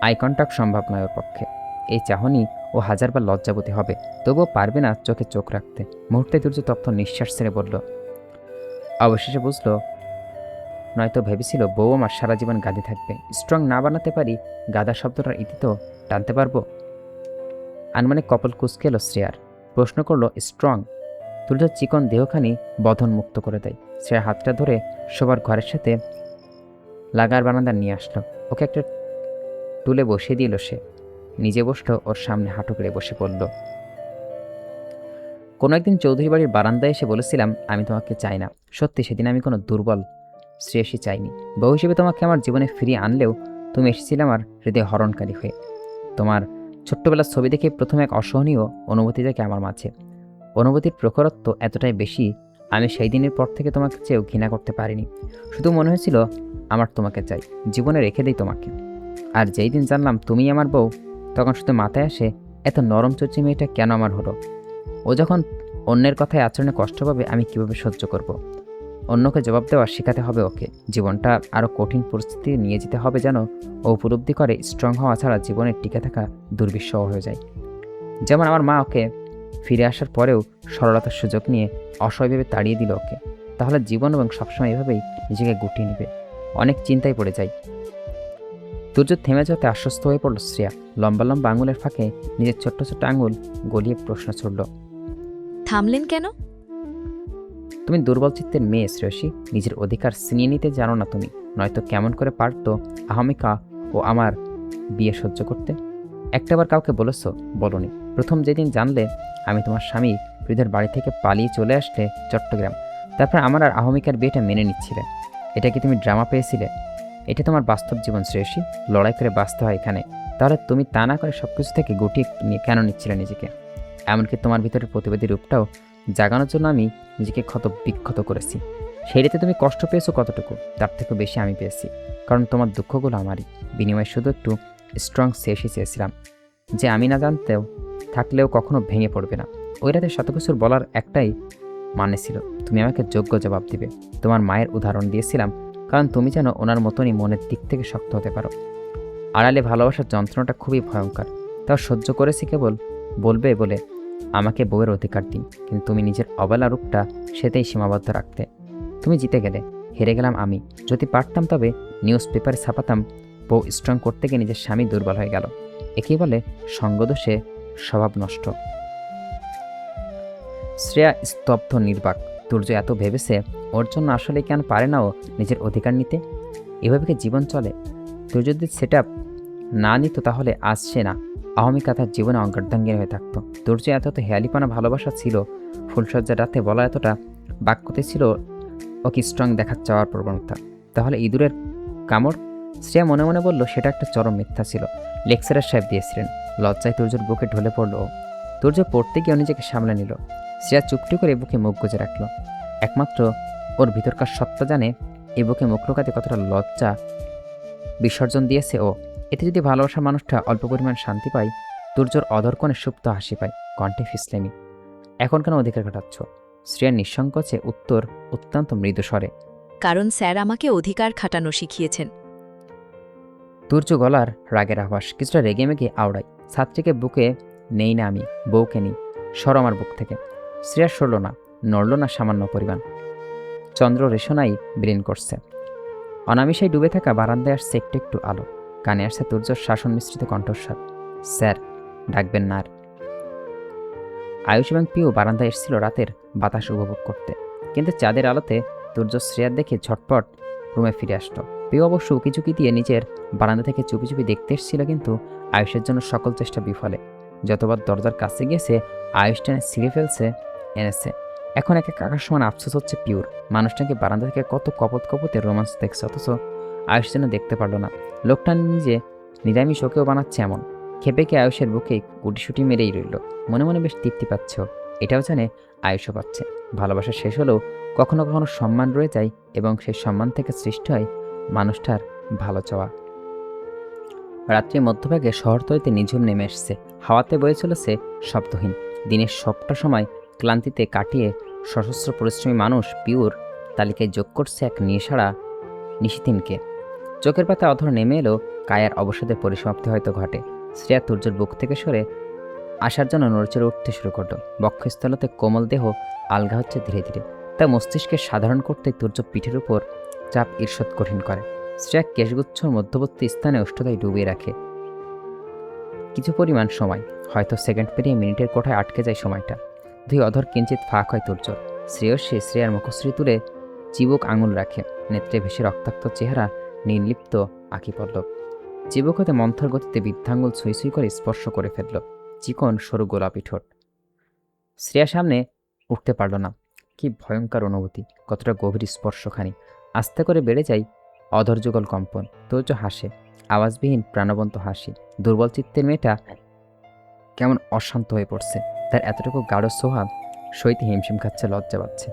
আই কন্ট্যাক্ট সম্ভব নয় ওর পক্ষে। এই চাহনি ও হাজারবার লজ্জাবতী হবে, তবুও পারবে না চোখে চোখ রাখতে। মুহূর্তে তুর্য তপ্ত নিঃশ্বাস ছেড়ে বলল, অবশেষে বুঝলো, নয়তো ভেবেছিল বউ আমার সারা জীবন গাদি থাকবে। স্ট্রং না বানাতে পারি, গাদা শব্দটার ইতি তো টানতে পারবো? আনমানে কপাল কুঁচকে এলো শ্রেয়ার। প্রশ্ন করলো, স্ট্রং? তুর্য চিকন দেহখানি বধন মুক্ত করে দেয়। শ্রেয়ার হাতটা ধরে সবার ঘরের সাথে লাগার বারান্দা নিয়ে আসলো। ওকে একটা টুলে বসিয়ে দিল সে। নিজে বসলো ওর সামনে হাঁটু করে বসে পড়ল। কোনো একদিন চৌধুরী বাড়ির বারান্দায় এসে বলেছিলাম আমি তোমাকে চাই না। সত্যি সেদিন আমি কোনো দুর্বল শ্রেয়সী চাইনি। বউ হিসেবে তোমাকে আমার জীবনে ফিরিয়ে আনলেও তুমি এসেছিলে আমার হৃদয় হরণকারী হয়ে। তোমার ছোট্টবেলার ছবি দেখে প্রথমে এক অসহনীয় অনুভূতি থাকে আমার মাঝে। অনুভূতির প্রখরত্ব এতটাই বেশি, আমি সেই দিনের পর থেকে তোমাকে চেয়েও ঘৃণা করতে পারিনি। শুধু মনে হয়েছিল আমার তোমাকে চাই, জীবনে রেখে দিই তোমাকে। আর যেই দিন জানলাম তুমিই আমার বউ, তখন শুধু মাথায় আসে এত নরম চর্চি মেয়েটা কেন আমার হলো। ও যখন অন্যের কথায় আচরণে কষ্ট পাবে আমি কিভাবে সহ্য করব। অন্যকে জবাব দেওয়া শেখাতে হবে ওকে। জীবনটা আরও কঠিন পরিস্থিতি নিয়ে যেতে হবে যেন ও উপলব্ধি করে স্ট্রং হওয়া ছাড়া জীবনে টিকে থাকা দুর্বিষহ হয়ে যায়। যেমন আমার মা ওকে ফিরে আসার পরেও সরলতার সুযোগ নিয়ে অসহায়ভাবে তাড়িয়ে দিল ওকে। তাহলে জীবন এবং সবসময় এভাবেই নিজেকে গুটিয়ে নেবে। অনেক চিন্তায় পড়ে যায়। তুর্য থেমে যাতে আশ্বস্ত হয়ে পড়ল শ্রেয়া। লম্বা লম্বা আঙুলের ফাঁকে নিজের ছোট্ট ছোট্ট আঙুল গলিয়ে প্রশ্ন ছুড়ল, থামলেন কেন? তুমি দুর্বল চিত্তের মেয়ে শ্রেয়সী, নিজের অধিকার ছিনিয়ে নিতে জানো না তুমি। নয়তো কেমন করে পারতো আহমিকা ও আমার বিয়ে সহ্য করতে? একটাবার কাউকে বলেছ? বলনি। প্রথম যেদিন জানলে আমি তোমার স্বামী বৃদ্ধের বাড়ি থেকে পালিয়ে চলে আসলে চট্টগ্রাম, তারপর আমার আর আহমিকার বিয়েটা মেনে নিচ্ছিলে। এটা কি তুমি ড্রামা পেয়েছিলে? এটা তোমার বাস্তব জীবন শ্রেয়সী, লড়াই করে বাঁচতে হয় এখানে। তাহলে তুমি তা না করে সব কিছু থেকে গুটিয়ে কেন নিচ্ছিলে নিজেকে? এমনকি তোমার ভিতরের প্রতিবাদী রূপটাও জাগানোর জন্য আমি নিজেকে ক্ষত বিক্ষত করেছি। সেইটাতে তুমি কষ্ট পেয়েছো কতটুকু, তার থেকেও বেশি আমি পেয়েছি। কারণ তোমার দুঃখগুলো আমারই। বিনিময়ে শুধু একটু স্ট্রং শেষই চেয়েছিলাম, যে আমি না জানতেও থাকলেও কখনো ভেঙে পড়বে না। ওই রাতে শত কিছুর বলার একটাই মানে ছিল, তুমি আমাকে যোগ্য জবাব দিবে। তোমার মায়ের উদাহরণ দিয়েছিলাম, কারণ তুমি যেন ওনার মতনই মনের দিক থেকে শক্ত হতে পারো। আড়ালে ভালোবাসার যন্ত্রণাটা খুবই ভয়ঙ্কর, তাও সহ্য করেছি কেবল বলবে বলে আমাকে বউয়ের অধিকার দিন। কিন্তু তুমি নিজের অবলা রূপটা সেটাই সীমাবদ্ধ রাখতে। তুমি জিতে গেলে, হেরে গেলাম আমি। যদি পারতাম তবে নিউজ পেপারে ছাপাতাম বউ স্ট্রং করতে গিয়ে নিজের স্বামী দুর্বল হয়ে গেল। একেই বলে সঙ্গদোষে স্বভাব নষ্ট। শ্রেয়া স্তব্ধ নির্বাক। তুর্য এত ভেবেছে ওর জন্য আসলে কেন পারে না ও নিজের অধিকার নিতে? এভাবে কি জীবন চলে? তুই যদি সেট না নিত তাহলে আজ সে না আহমিকা তার জীবনে অঙ্গার্ধাঙ্গিনী হয়ে থাকতো। তুর্য এত হেয়ালিপানা ভালোবাসা ছিল, ফুলসজ্জার রাতে বলা এতটা বাক্যতে ছিল ওকে স্ট্রং দেখার চাওয়ার প্রবণতা। তাহলে ইঁদুরের কামড়? শ্রেয়া মনে মনে বলল সেটা একটা চরম মিথ্যা ছিল। লেকচারার সাহেব দিয়েছিলেন। লজ্জায় তুর্যর বুকে ঢলে পড়ল ও। তুর্য পড়তে গিয়ে নিজেকে সামলে নিল। শ্রেয়া চুপটি করে বুকে মুখ গুজে রাখল। একমাত্র ওর ভিতরকার সত্তা জানে এ বুকে মুখ লুকাতে কতটা লজ্জা বিসর্জন দিয়েছে ও। এতে যদি ভালোবাসার মানুষটা অল্প পরিমাণ শান্তি পায়, তুর্যর অধরকণে সুপ্ত হাসি পায়, কণ্ঠে ফিসলেমি। এখন কেন অধিকার কাটাচ্ছ? শ্রেয়ার নিঃসংকোচে উত্তর অত্যন্ত মৃদু স্বরে। কারণ স্যার আমাকে অধিকার খাটানো শিখিয়েছেন। তুর্য গলার রাগের আভাস কিছুটা রেগে মেগে আওড়ায়। ছাত্রীকে বুকে নেই না আমি, বউকে নিই, সর আমার বুক থেকে। শ্রেয়া সরল না, নড়ল না সামান্য পরিমাণ। চন্দ্র রেশনাই ব্রেন করছে। অনামিশায় ডুবে থাকা বারান্দায় আসছে একটু একটু আলো। কানে আসছে তুর্যর শাসন মিশ্রিত কণ্ঠস্বর, স্যার ডাকবেন না আর। আয়ুষ এবং পিউ বারান্দায় এসেছিল রাতের বাতাস উপভোগ করতে, কিন্তু চাঁদের আলোতে তুর্য শ্রেয়ার দেখে ঝটপট রুমে ফিরে আসলো। পিউ অবশ্য উকিঝুঁকি দিয়ে নিজের বারান্দা থেকে চুপি চুপি দেখতে এসেছিল, কিন্তু আয়ুষের জন্য সকল চেষ্টা বিফলে। যতবার দরজার কাছে গিয়েছে আয়ুষ টেনে ছিঁড়ে ফেলছে এনেছে। এখন একে কাকার সমান আফসোস হচ্ছে পিউর। মানুষটাকে বারান্দা থেকে কত কপত কপতে রোমান্স দেখছে, অথচ আয়ুষ যেন দেখতে পারল না। লোকটা নিজে নিরামিষ ওকেও বানাচ্ছে এমন। খেপে কে আয়ুষের বুকে গুটিসুটি মেরেই রইল। মনে মনে বেশ তৃপ্তি পাচ্ছে। এটাও জানে আয়ুষও পাচ্ছে। ভালোবাসা শেষ হলেও কখনো কখনো সম্মান রয়ে যায়, এবং সেই সম্মান থেকে সৃষ্টি হয় মানুষটার ভালো চাওয়া। রাত্রির মধ্যভাগে শহরতলিতে নিঝুম নেমে এসছে। হাওয়াতে বয়ে চলেছে শব্দহীন। দিনের সবটা সময় ক্লান্তিতে কাটিয়ে সশস্ত্র পরিশ্রমী মানুষ পিউর তালিকায় যোগ করছে এক নিশাড়া নিশিতিনকে। চোখের পাতা অধর নেমে এলো, কায়ার অবসাদের পরিসমাপ্তি হয়তো ঘটে। শ্রেয়া তুর্যের বুক থেকে সরে আসার জন্য নড়চড়ে উঠতে শুরু করল। বক্ষস্থলতে কোমল দেহ আলগা হচ্ছে ধীরে ধীরে। তা মস্তিষ্কে সাধারণ করতে তুর্য পিঠের উপর চাপ ঈর্ষৎ কঠিন করে। শ্রেয়া কেশগুচ্ছর মধ্যবর্তী স্থানে ওষ্ঠতায় ডুবিয়ে রাখে কিছু পরিমাণ সময়, হয়তো সেকেন্ড পেরিয়ে মিনিটের কোঠায় আটকে যায় সময়টা। দুই অধর কিঞ্চিত ফাঁক হয় তুর্যর। শ্রেয়সী শ্রেয়ার মুখশ্রী তুলে চিবুক আঙুল রাখে। নেত্রে ভেসে রক্তাক্ত চেহারা, নির্লিপ্ত আঁকি পল্লব। চিবুক হতে মন্থর গতিতে বৃদ্ধাঙ্গুল ছুঁই ছুঁই করে স্পর্শ করে ফেলল চিকন সরু গোলাপি ঠোঁট। শ্রেয়া সামনে উঠতে পারল না। কি ভয়ঙ্কর অনুভূতি, কতটা গভীর স্পর্শখানি। আস্তে করে বেড়ে যায় অধৈর্যগল কম্পন। তোর্য হাসে, আওয়াজবিহীন প্রাণবন্ত হাসি। দুর্বল চিত্তের মেয়েটা কেমন অশান্ত হয়ে পড়ছে। তার এতটুকু গাঢ় সোহাগ সইতে হিমশিম খাচ্ছে, লজ্জা পাচ্ছে।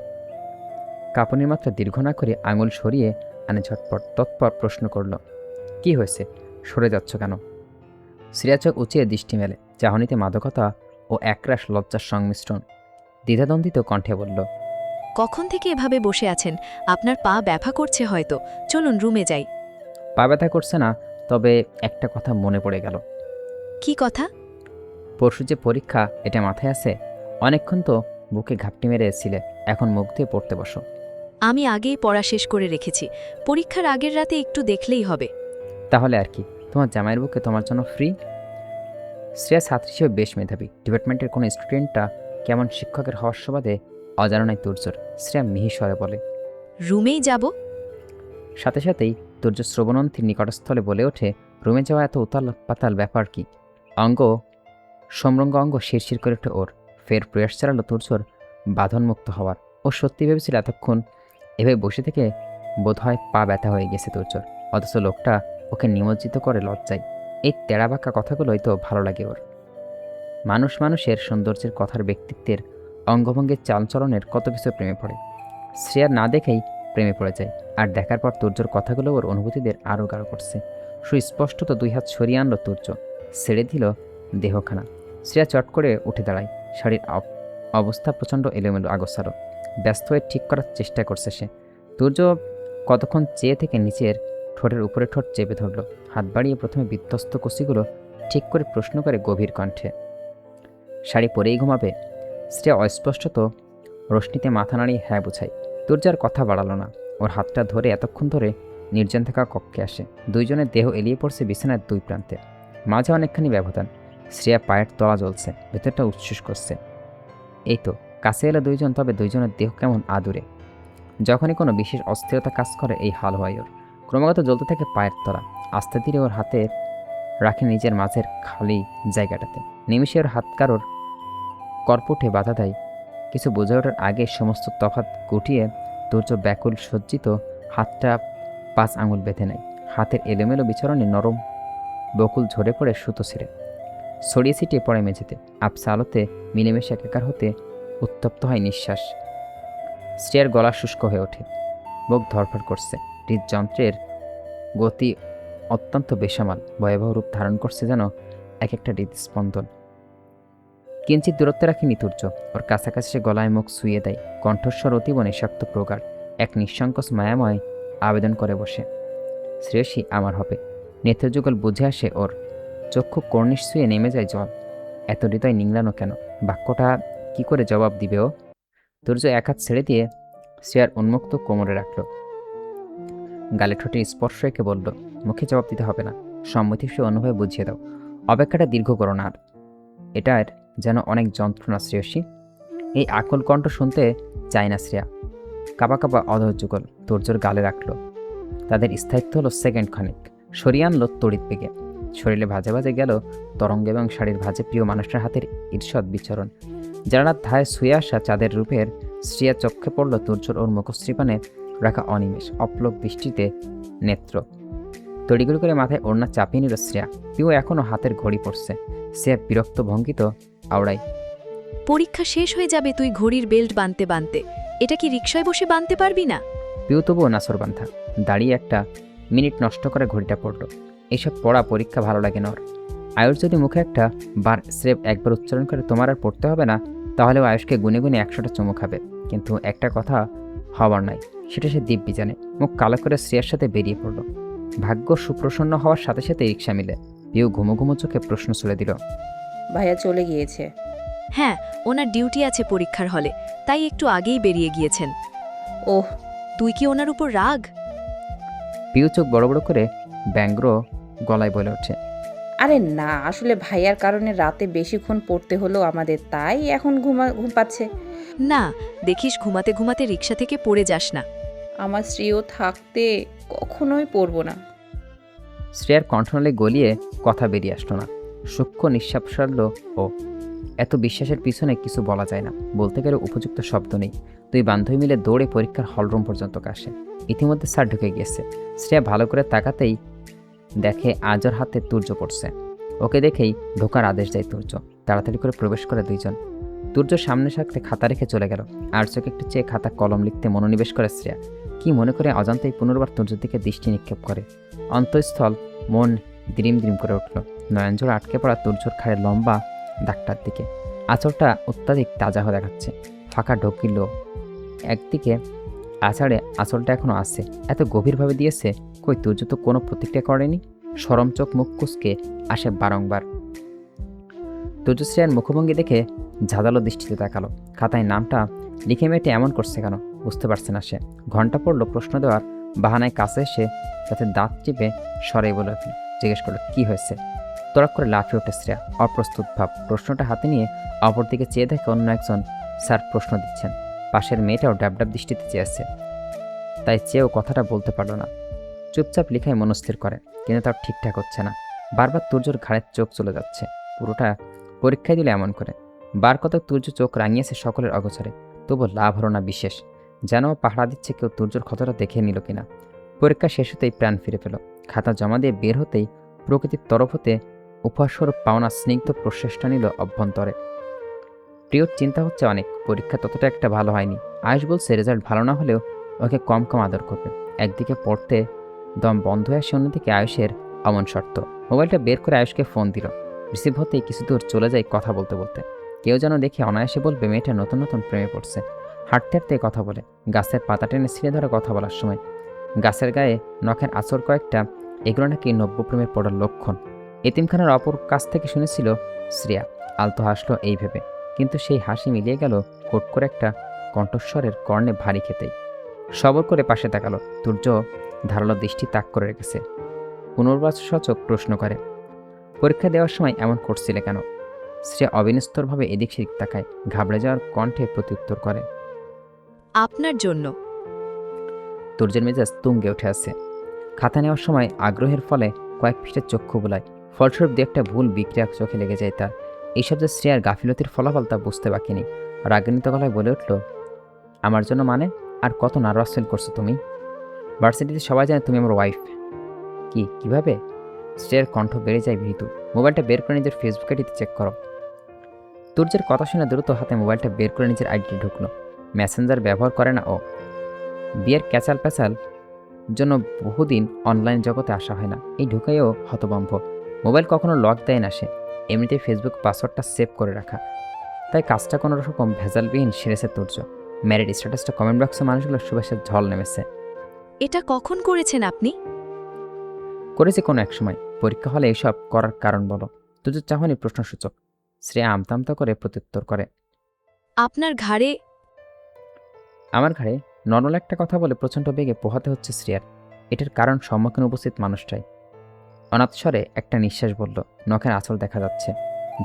কাঁপুনির মাত্রা দীর্ঘ না করে আঙুল সরিয়ে আনে ঝটপট। তৎপর প্রশ্ন করল, কি হয়েছে, সরে যাচ্ছ কেন? শ্রেয়া চোখ উঁচিয়ে দৃষ্টি মেলে। চাহনিতে মাদকতা ও একরাশ লজ্জার সংমিশ্রণ। দ্বিধাদ্বন্দ্বিত কণ্ঠে বলল, কখন থেকে এভাবে বসে আছেন? আপনার পা ব্যথা করছে হয়তো, চলুন রুমে যাই। পা ব্যথা করছে না, তবে একটা কথা মনে পড়ে গেল। কি কথা? পরশু যে পরীক্ষা, এটা মাথায় আছে? অনেকক্ষণ তো বুকে ঘাপটি মেরে এসেছিলে, এখন মুখ দিয়ে পড়তে বসো। আমি আগেই পড়া শেষ করে রেখেছি, পরীক্ষার আগের রাতে একটু দেখলেই হবে। তাহলে আর কি, তোমার জামাইয়ের বুকে তোমার জন্য ফ্রি। শ্রেয়া ছাত্রী হিসেবে বেশ মেধাবী। ডিপার্টমেন্টের কোনো স্টুডেন্টটা কেমন শিক্ষকের হওয়ার সুবাদে অজানা নাই তুর্যর। শ্রেয়া মিহিস্বরে বলে, রুমেই যাব। সাথে সাথেই তুর্য শ্রবণন্থীর নিকটস্থলে বলে ওঠে, রুমে যাওয়া এত উতাল পাতাল ব্যাপার কি? সমরঙ্গ অঙ্গ শিরশির করে ওঠে ওর। ফের প্রয়াস চালালো তুর্যর বাঁধনমুক্ত হওয়ার। ও সত্যি ভেবেছিল এতক্ষণ এভাবে বসে থেকে বোধহয় পা ব্যথা হয়ে গেছে তুর্যর, অথচ লোকটা ওকে নিমজ্জিত করে লজ্জায়। এই তেড়াবাঁকা কথাগুলোই তো ভালো লাগে ওর। মানুষের সৌন্দর্যের কথার, ব্যক্তিত্বের, অঙ্গভঙ্গের, চালচলনের কত কিছু প্রেমে পড়ে। শ্রেয়ার না দেখেই প্রেমে পড়ে যায়। আর দেখার পর তুর্যর কথাগুলো ওর অনুভূতিদের আরও গাঢ় করছে। সুস্পষ্টত দুই হাত সরিয়ে আনলো তুর্য, ছেড়ে দিল দেহখানা। শ্রেয়া চট করে উঠে দাঁড়ায়। শাড়ির অবস্থা প্রচণ্ড এলোমেলো, আগোছালো। ব্যস্ত হয়ে ঠিক করার চেষ্টা করছে সে। তুর্য কতক্ষণ চেয়ে থেকে নিচের ঠোঁটের উপরে ঠোঁট চেপে ধরল। হাত বাড়িয়ে প্রথমে বিধ্বস্ত কুচিগুলো ঠিক করে প্রশ্ন করে গভীর কণ্ঠে, শাড়ি পরেই ঘুমাবে? শ্রেয়া অস্পষ্টত রোশনিতে মাথা নাড়িয়ে হ্যাঁ বোঝায়। তুর্যার কথা বাড়ালো না। ওর হাতটা ধরে এতক্ষণ ধরে নির্জন থাকা কক্ষে আসে। দুইজনের দেহ এলিয়ে পড়ছে বিছানার দুই প্রান্তে। মাঝে অনেকখানি ব্যবধান। শ্রেয়া পায়ের তলা জ্বলছে, ভেতরটা উচ্ছ্বাস করছে। এই তো কাছে এলে দুইজন, তবে দুইজনের দেহ কেমন আদুরে। যখনই কোনো বিশেষ অস্থিরতা কাজ করে এই হাল হয় ওর। ক্রমাগত জ্বলতে থাকে পায়ের তলা। আস্তে ধীরে ওর হাতে রাখে নিজের মাঝের খালি জায়গাটাতে। নিমিষে ওর হাত কারোর করপুটে বাধা দেয়। কিছু বোঝা ওঠার আগে সমস্ত তফাৎ গুটিয়ে তুর্য ব্যাকুল সজ্জিত হাতটা 5 আঙুল বেঁধে নেয়। হাতের এলোমেলো বিচরণে নরম বকুল ঝরে পড়ে সুতো ছিঁড়ে ছড়িয়ে ছিটিয়ে পড়ে মেঝেতে। আবসা আলোতে মিলেমিশে একাকার হতে উত্তপ্ত হয় নিঃশ্বাস। শ্রেয়ার গলা শুষ্ক হয়ে ওঠে, বুক ধরফর করছে। হৃদযন্ত্রের গতি অত্যন্ত বেসামাল, ভয়াবহ রূপ ধারণ করছে যেন এক একটা হৃদস্পন্দন। কিঞ্চিত দূরত্বে রাখেনি তুর্য। ওর কাছাকাছি সে গলায় মুখ শুইয়ে দেয়। কণ্ঠস্বর অতীব নিঃশক্ত প্রগাঢ়, এক নিঃসংকোচ মায়াময় আবেদন করে বসে, শ্রেয়সী আমার হবে। নেত্রযুগল বুঝে আসে ওর। চক্ষু কর্নিশ শুয়ে নেমে যায় জল। এত হৃদয় নিংড়ানো কেন? বাক্যটা কি করে জবাব দিবে ও? তুর্য এক হাত ছেড়ে দিয়ে শ্রেয়ার উন্মুক্ত কোমরে রাখল। গালে ঠোঁটে স্পর্শ এঁকে বলল, মুখে জবাব দিতে হবে না, সম্মতি সে অনুভবে বুঝিয়ে দাও। অপেক্ষাটা দীর্ঘ করো না আর। এটার যেন অনেক যন্ত্রণা শ্রেয়সী। এই আকল কণ্ঠ শুনতে চায় না শ্রেয়া। কাঁপা কাঁপা অধৈর্যগল তুর্যর গালে রাখল। তাদের স্থায়িত্ব হলো সেকেন্ড খানিক। সরিয়ে আনলো তড়িৎ বেগে। শরীরে ভাজে ভাজে গেল তরঙ্গ এবং শাড়ির ভাজে প্রিয় মানুষের হাতের ঈর্ষদ বিচরণ। জানালার ধারে শুয়ে আসা চাঁদের রূপের শ্রেয়া চক্ষে পড়ল তুর্যর ওর মুখশ্রীপানে রাখা অনিমেষ অপলক দৃষ্টিতে নেত্র। তড়িগুড়ি করে মাথায় ওড়না চাপিয়ে নিল শ্রেয়া। প্রিয় এখনও হাতের ঘড়ি পড়ছে। শ্রেয়া বিরক্ত ভঙ্গিত আওড়াই, পরীক্ষা শেষ হয়ে যাবে, তুই ঘড়ির বেল্ট বাঁধতে বাঁধতে। এটা কি রিকশায় বসে বাঁধতে পারবি না? প্রিয় তবুও নাসর বান্ধা। দাঁড়িয়ে একটা মিনিট নষ্ট করে ঘড়িটা পড়ল। এইসব পড়া পরীক্ষা ভালো লাগে না ওর। আয়ুষ যদি মুখে একটা বার স্রেফ একবার উচ্চারণ করে তোমার আর পড়তে হবে না, তাহলেও আয়ুষকে গুনে গুনে 100টা চুমু খাবে। কিন্তু একটা কথা হওয়ার নাই, সেটা সে দিব্যি জানে। মুখ কালো করে শ্রেয়ার সাথে বেরিয়ে পড়ল। ভাগ্য সুপ্রসন্ন হওয়ার সাথে সাথে রিক্সা মিলে। প্রিয় ঘুমো ঘুমো চোখে প্রশ্ন ছুড়ে দিল, ভাইয়া চলে গিয়েছে? হ্যাঁ, ওনার ডিউটি আছে পরীক্ষার হলে, তাই একটু আগেই বেরিয়ে গিয়েছেন। ওহ, তুই কি ওনার উপর রাগ? প্রিয় চোখ বড় বড় করে ব্যঙ্গ্র গলায় বলে ওঠে, আরে না, আসলে ভাইয়ার কারণে রাতে বেশিক্ষণ পড়তে হলো আমাদের, তাই এখন ঘুম পাচ্ছে। না, দেখিস ঘুমাতে ঘুমাতে রিক্সা থেকে পড়ে যাস না। আমার স্ত্রীও থাকতে কখনোই পড়বো না। শ্রেয়ার কণ্ঠনালী গলিয়ে কথা বেরিয়ে আসলো না। সূক্ষ্ম নিঃশ্বাস সারল ও। এত বিশ্বাসের পিছনে কিছু বলা যায় না, বলতে গেলে উপযুক্ত শব্দ নেই। দুই বান্ধবী মিলে দৌড়ে পরীক্ষার হলরুম পর্যন্ত আসে। ইতিমধ্যে স্যার ঢুকে গিয়েছে। শ্রেয়া ভালো করে তাকাতেই দেখে আজর হাতে তুর্য পড়ছে। ওকে দেখেই ঢোকার আদেশ দেয় তুর্য। তাড়াতাড়ি করে প্রবেশ করে দুইজন। তুর্য সামনে সাথে খাতা রেখে চলে গেল। আর চোখে একটু চেয়ে খাতা কলম লিখতে মনোনিবেশ করে শ্রেয়া। কি মনে করে অজান্তেই পুনর্বার তুর্যের দিকে দৃষ্টি নিক্ষেপ করে। অন্তঃস্থল মন দ্রিম দ্রিম করে উঠল নয়নজোড় আটকে পড়া তুর্যর খাড়ে লম্বা দাগটার দিকে। আঁচলটা অত্যাধিক তাজা হয়ে দেখাচ্ছে। ফাঁকা ঢোকিল একদিকে, আষাঢ়ে আঁচলটা এখনো আছে। এত গভীরভাবে দিয়েছে, কই তুর্য তো কোনো প্রতিক্রিয়া করেনি। সরম চোখ মুখ কুচকে আসে বারংবার। তুর্য শ্রেয়ার মুখভঙ্গি দেখে ঝাঁঝালো দৃষ্টিতে তাকালো। খাতায় নামটা লিখে মেটে এমন করছে কেন বুঝতে পারছে না সে। ঘন্টা পড়লো প্রশ্ন দেওয়ার বাহানায় কাছে এসে তাতে দাঁত চিপে সরাই বলে জিজ্ঞেস করলো কি হয়েছে। তড়াক করে লাফিয়ে ওঠে শ্রেয়া, অপ্রস্তুত ভাব। প্রশ্নটা হাতে নিয়ে অপর দিকে চেয়ে দেখে অন্য একজন স্যার প্রশ্ন দিচ্ছেন। পাশের মেয়েটাও ডাবডাব দৃষ্টিতে চেয়েছে, তাই চেয়েও কথাটা বলতে পারল না। চুপচাপ লিখায় মনস্থির করে, কিন্তু তার ঠিকঠাক হচ্ছে না। বারবার তুর্যর ঘাড়ের চোখ চলে যাচ্ছে। পুরোটা পরীক্ষায় দিল এমন করে। বার কত তুর্য চোখ রাঙিয়েছে সকলের অগোচরে, তবু লাভ হলো না বিশেষ। যেন পাহারা দিচ্ছে কেউ তুর্যর ক্ষতটা দেখে নিল কিনা। পরীক্ষা শেষ হতেই প্রাণ ফিরে পেল। খাতা জমা দিয়ে বের হতেই প্রকৃতির তরফ হতে উপহারস্বরূপ পাওনা স্নিগ্ধ প্রচেষ্টা নিল অভ্যন্তরে। প্রিয়র চিন্তা হচ্ছে অনেক, পরীক্ষা ততটা একটা ভালো হয়নি। আয়ুষ বলছে রেজাল্ট ভালো না হলেও ওকে কম কম আদর করবে। একদিকে পড়তে দম বন্ধ হয়ে আসে, অন্যদিকে আয়ুষের অমন শর্ত। মোবাইলটা বের করে আয়ুষকে ফোন দিল। রিসিভ হতেই কিছু দূর চলে যায় কথা বলতে বলতে। কেউ যেন দেখে অনায়াসে বলবে মেয়েটা নতুন নতুন প্রেমে পড়ছে। হাঁটতে হাঁটতে কথা বলে, গাছের পাতা টেনে ছিঁড়ে ধরে কথা বলার সময়। গাছের গায়ে নখের আঁচড় কয়েকটা, এগুলো নাকি নব্য প্রেমে পড়ার লক্ষণ। এতিমখানার অপর কাছ থেকে শুনেছিল শ্রেয়া। আলতো হাসলো এই ভেবে, কিন্তু সেই হাসি মিলিয়ে গেল কোট করে একটা কণ্ঠস্বরের কর্ণে ভারী খেতেই। সবর করে পাশে তাকালো। তুর্য ধারালো দৃষ্টি তাক করে রেখেছে। পুনর্বাচক প্রশ্ন করে, পরীক্ষা দেওয়ার সময় এমন করছিলে কেন? শ্রেয়া অবিনস্তরভাবে এদিক সেদিক তাকায়, ঘাবড়ে যাওয়ার কণ্ঠে প্রত্যুত্তর করে, আপনার জন্য। তুর্যের মেজাজ তুঙ্গে উঠে আছে। খাতা নেওয়ার সময় আগ্রহের ফলে কয়েক ফিটের চক্ষু বোলায়। ফলস্বরূপ দু একটা ভুল বিক্রিয়া চোখে লেগে যায় তার। এইসব যে শ্রেয়ার গাফিলতির ফলাফল তা বুঝতে বাকি নেই। রাগান্বিত গলায় বলে উঠল, আমার জন্য মানে? আর কত নার্ভাস ফিল করছো তুমি? ভার্সিটিতে সবাই জানে তুমি আমার ওয়াইফ। কিভাবে? শ্রেয়ার কণ্ঠ বেড়ে যায় ভীতু। মোবাইলটা বের করে নিজের ফেসবুক আইডিতে চেক করো। তুর্যের কথা শুনে দ্রুত হাতে মোবাইলটা বের করে নিজের আইডিতে ঢুকলো। মেসেঞ্জার ব্যবহার করে না ও। বিয়ের ক্যাচাল প্যাচাল জন্য বহুদিন অনলাইন জগতে আসা হয় না। এই ঢুকাইও হতভম্ব। মোবাইল কখনো লক দেয় না সে, এমনিতেই ফেসবুক পাসওয়ার্ডটা সেভ করে রাখা। তাই কাজটা কোনো রকম ভেজালবিহীন সেরেছে তুর্য। ম্যারিড স্ট্যাটাসটা কমেন্ট বক্সে মানুষগুলো শুভেচ্ছার ঝল নেমেছে। এটা কখন করেছেন আপনি? করেছে কোনো এক সময়। পরীক্ষা হলে এসব করার কারণ বলো। তুর্য চাহনি প্রশ্নসূচক। শ্রেয়া আমতা আমতা করে প্রত্যুত্তর করে, আপনার ঘাড়ে। আমার ঘাড়ে নর্মাল একটা কথা বলে প্রচণ্ড বেগে পোহাতে হচ্ছে শ্রেয়ার। এটার কারণ সম্মুখীন উপস্থিত মানুষটাই। অনাথস্বরে একটা নিঃশ্বাস বলল, নখের আঁচড় দেখা যাচ্ছে।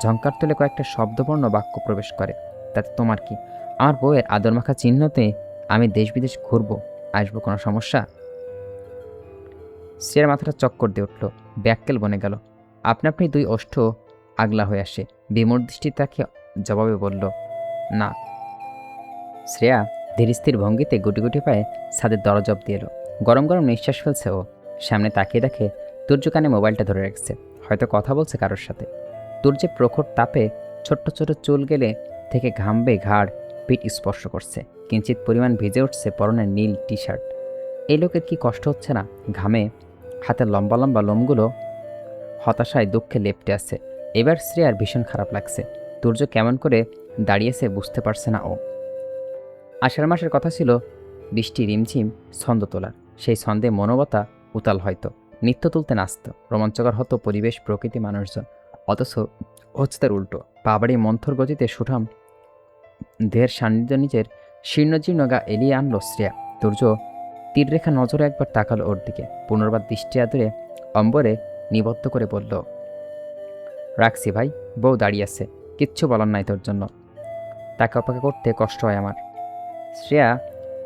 ঝঙ্কার তুলে কয়েকটা শব্দবর্ণ বাক্য প্রবেশ করে, তাতে তোমার কি? আমার বউয়ের আদরমাখা চিহ্নতে আমি দেশ বিদেশ ঘুরবো, আসবো, কোনো সমস্যা? শ্রেয়ার মাথাটা চক্কর দিয়ে উঠল, ব্যাককেল বনে গেল। আপনি আপনি দুই ওষ্ঠ আগলা হয়ে আসে। বিমূঢ় দৃষ্টি তাকে জবাবে বলল, না। শ্রেয়া ধীরস্থির ভঙ্গিতে গুটি গুটি পায়ে ছাদের দরজা অব্দি এলো। গরম গরম নিঃশ্বাস ফেলছে ও। সামনে তাকিয়ে দেখে তুর্য কানে মোবাইলটা ধরে রাখছে, হয়তো কথা বলছে কারোর সাথে। তুর্যে প্রখর তাপে ছোট্ট ছোট চুল গেলে থেকে ঘামবে ঘাড় পিঠ স্পর্শ করছে। কিঞ্চিত পরিমাণ ভিজে উঠছে পরনের নীল টি শার্ট। এই লোকের কি কষ্ট হচ্ছে না? ঘামে হাতের লম্বা লম্বা লোমগুলো হতাশায় দুঃখে লেপ্টে আছে। এবার শ্রেয়ার ভীষণ খারাপ লাগছে। তুর্য কেমন করে দাঁড়িয়েছে বুঝতে পারছে না ও। আষাঢ় মাসের কথা ছিল, বৃষ্টি রিমঝিম ছন্দ তোলার। সেই ছন্দে মনোবতা উতাল হয়তো, নৃত্য তুলতে নাচত, রোমাঞ্চকর হতো পরিবেশ, প্রকৃতি, মানুষজন। অথচ হচ্ছে তার উল্টো। পাবাড়ি মন্থর গতিতে সুঠাম দেহের সান্নিধ্য নিজের শীর্ণজীর্ণ গা এলিয়ে আনলো শ্রেয়া। তুর্য তীররেখা নজরে একবার তাকালো ওর দিকে, পুনর্বার দৃষ্টি আদরে অম্বরে নিবদ্ধ করে বলল, রাখছি ভাই, বউ দাঁড়িয়ে আছে, কিচ্ছু বলার নাই তোর জন্য। তাকে অপেক্ষা করতে কষ্ট হয় আমার। শ্রেয়া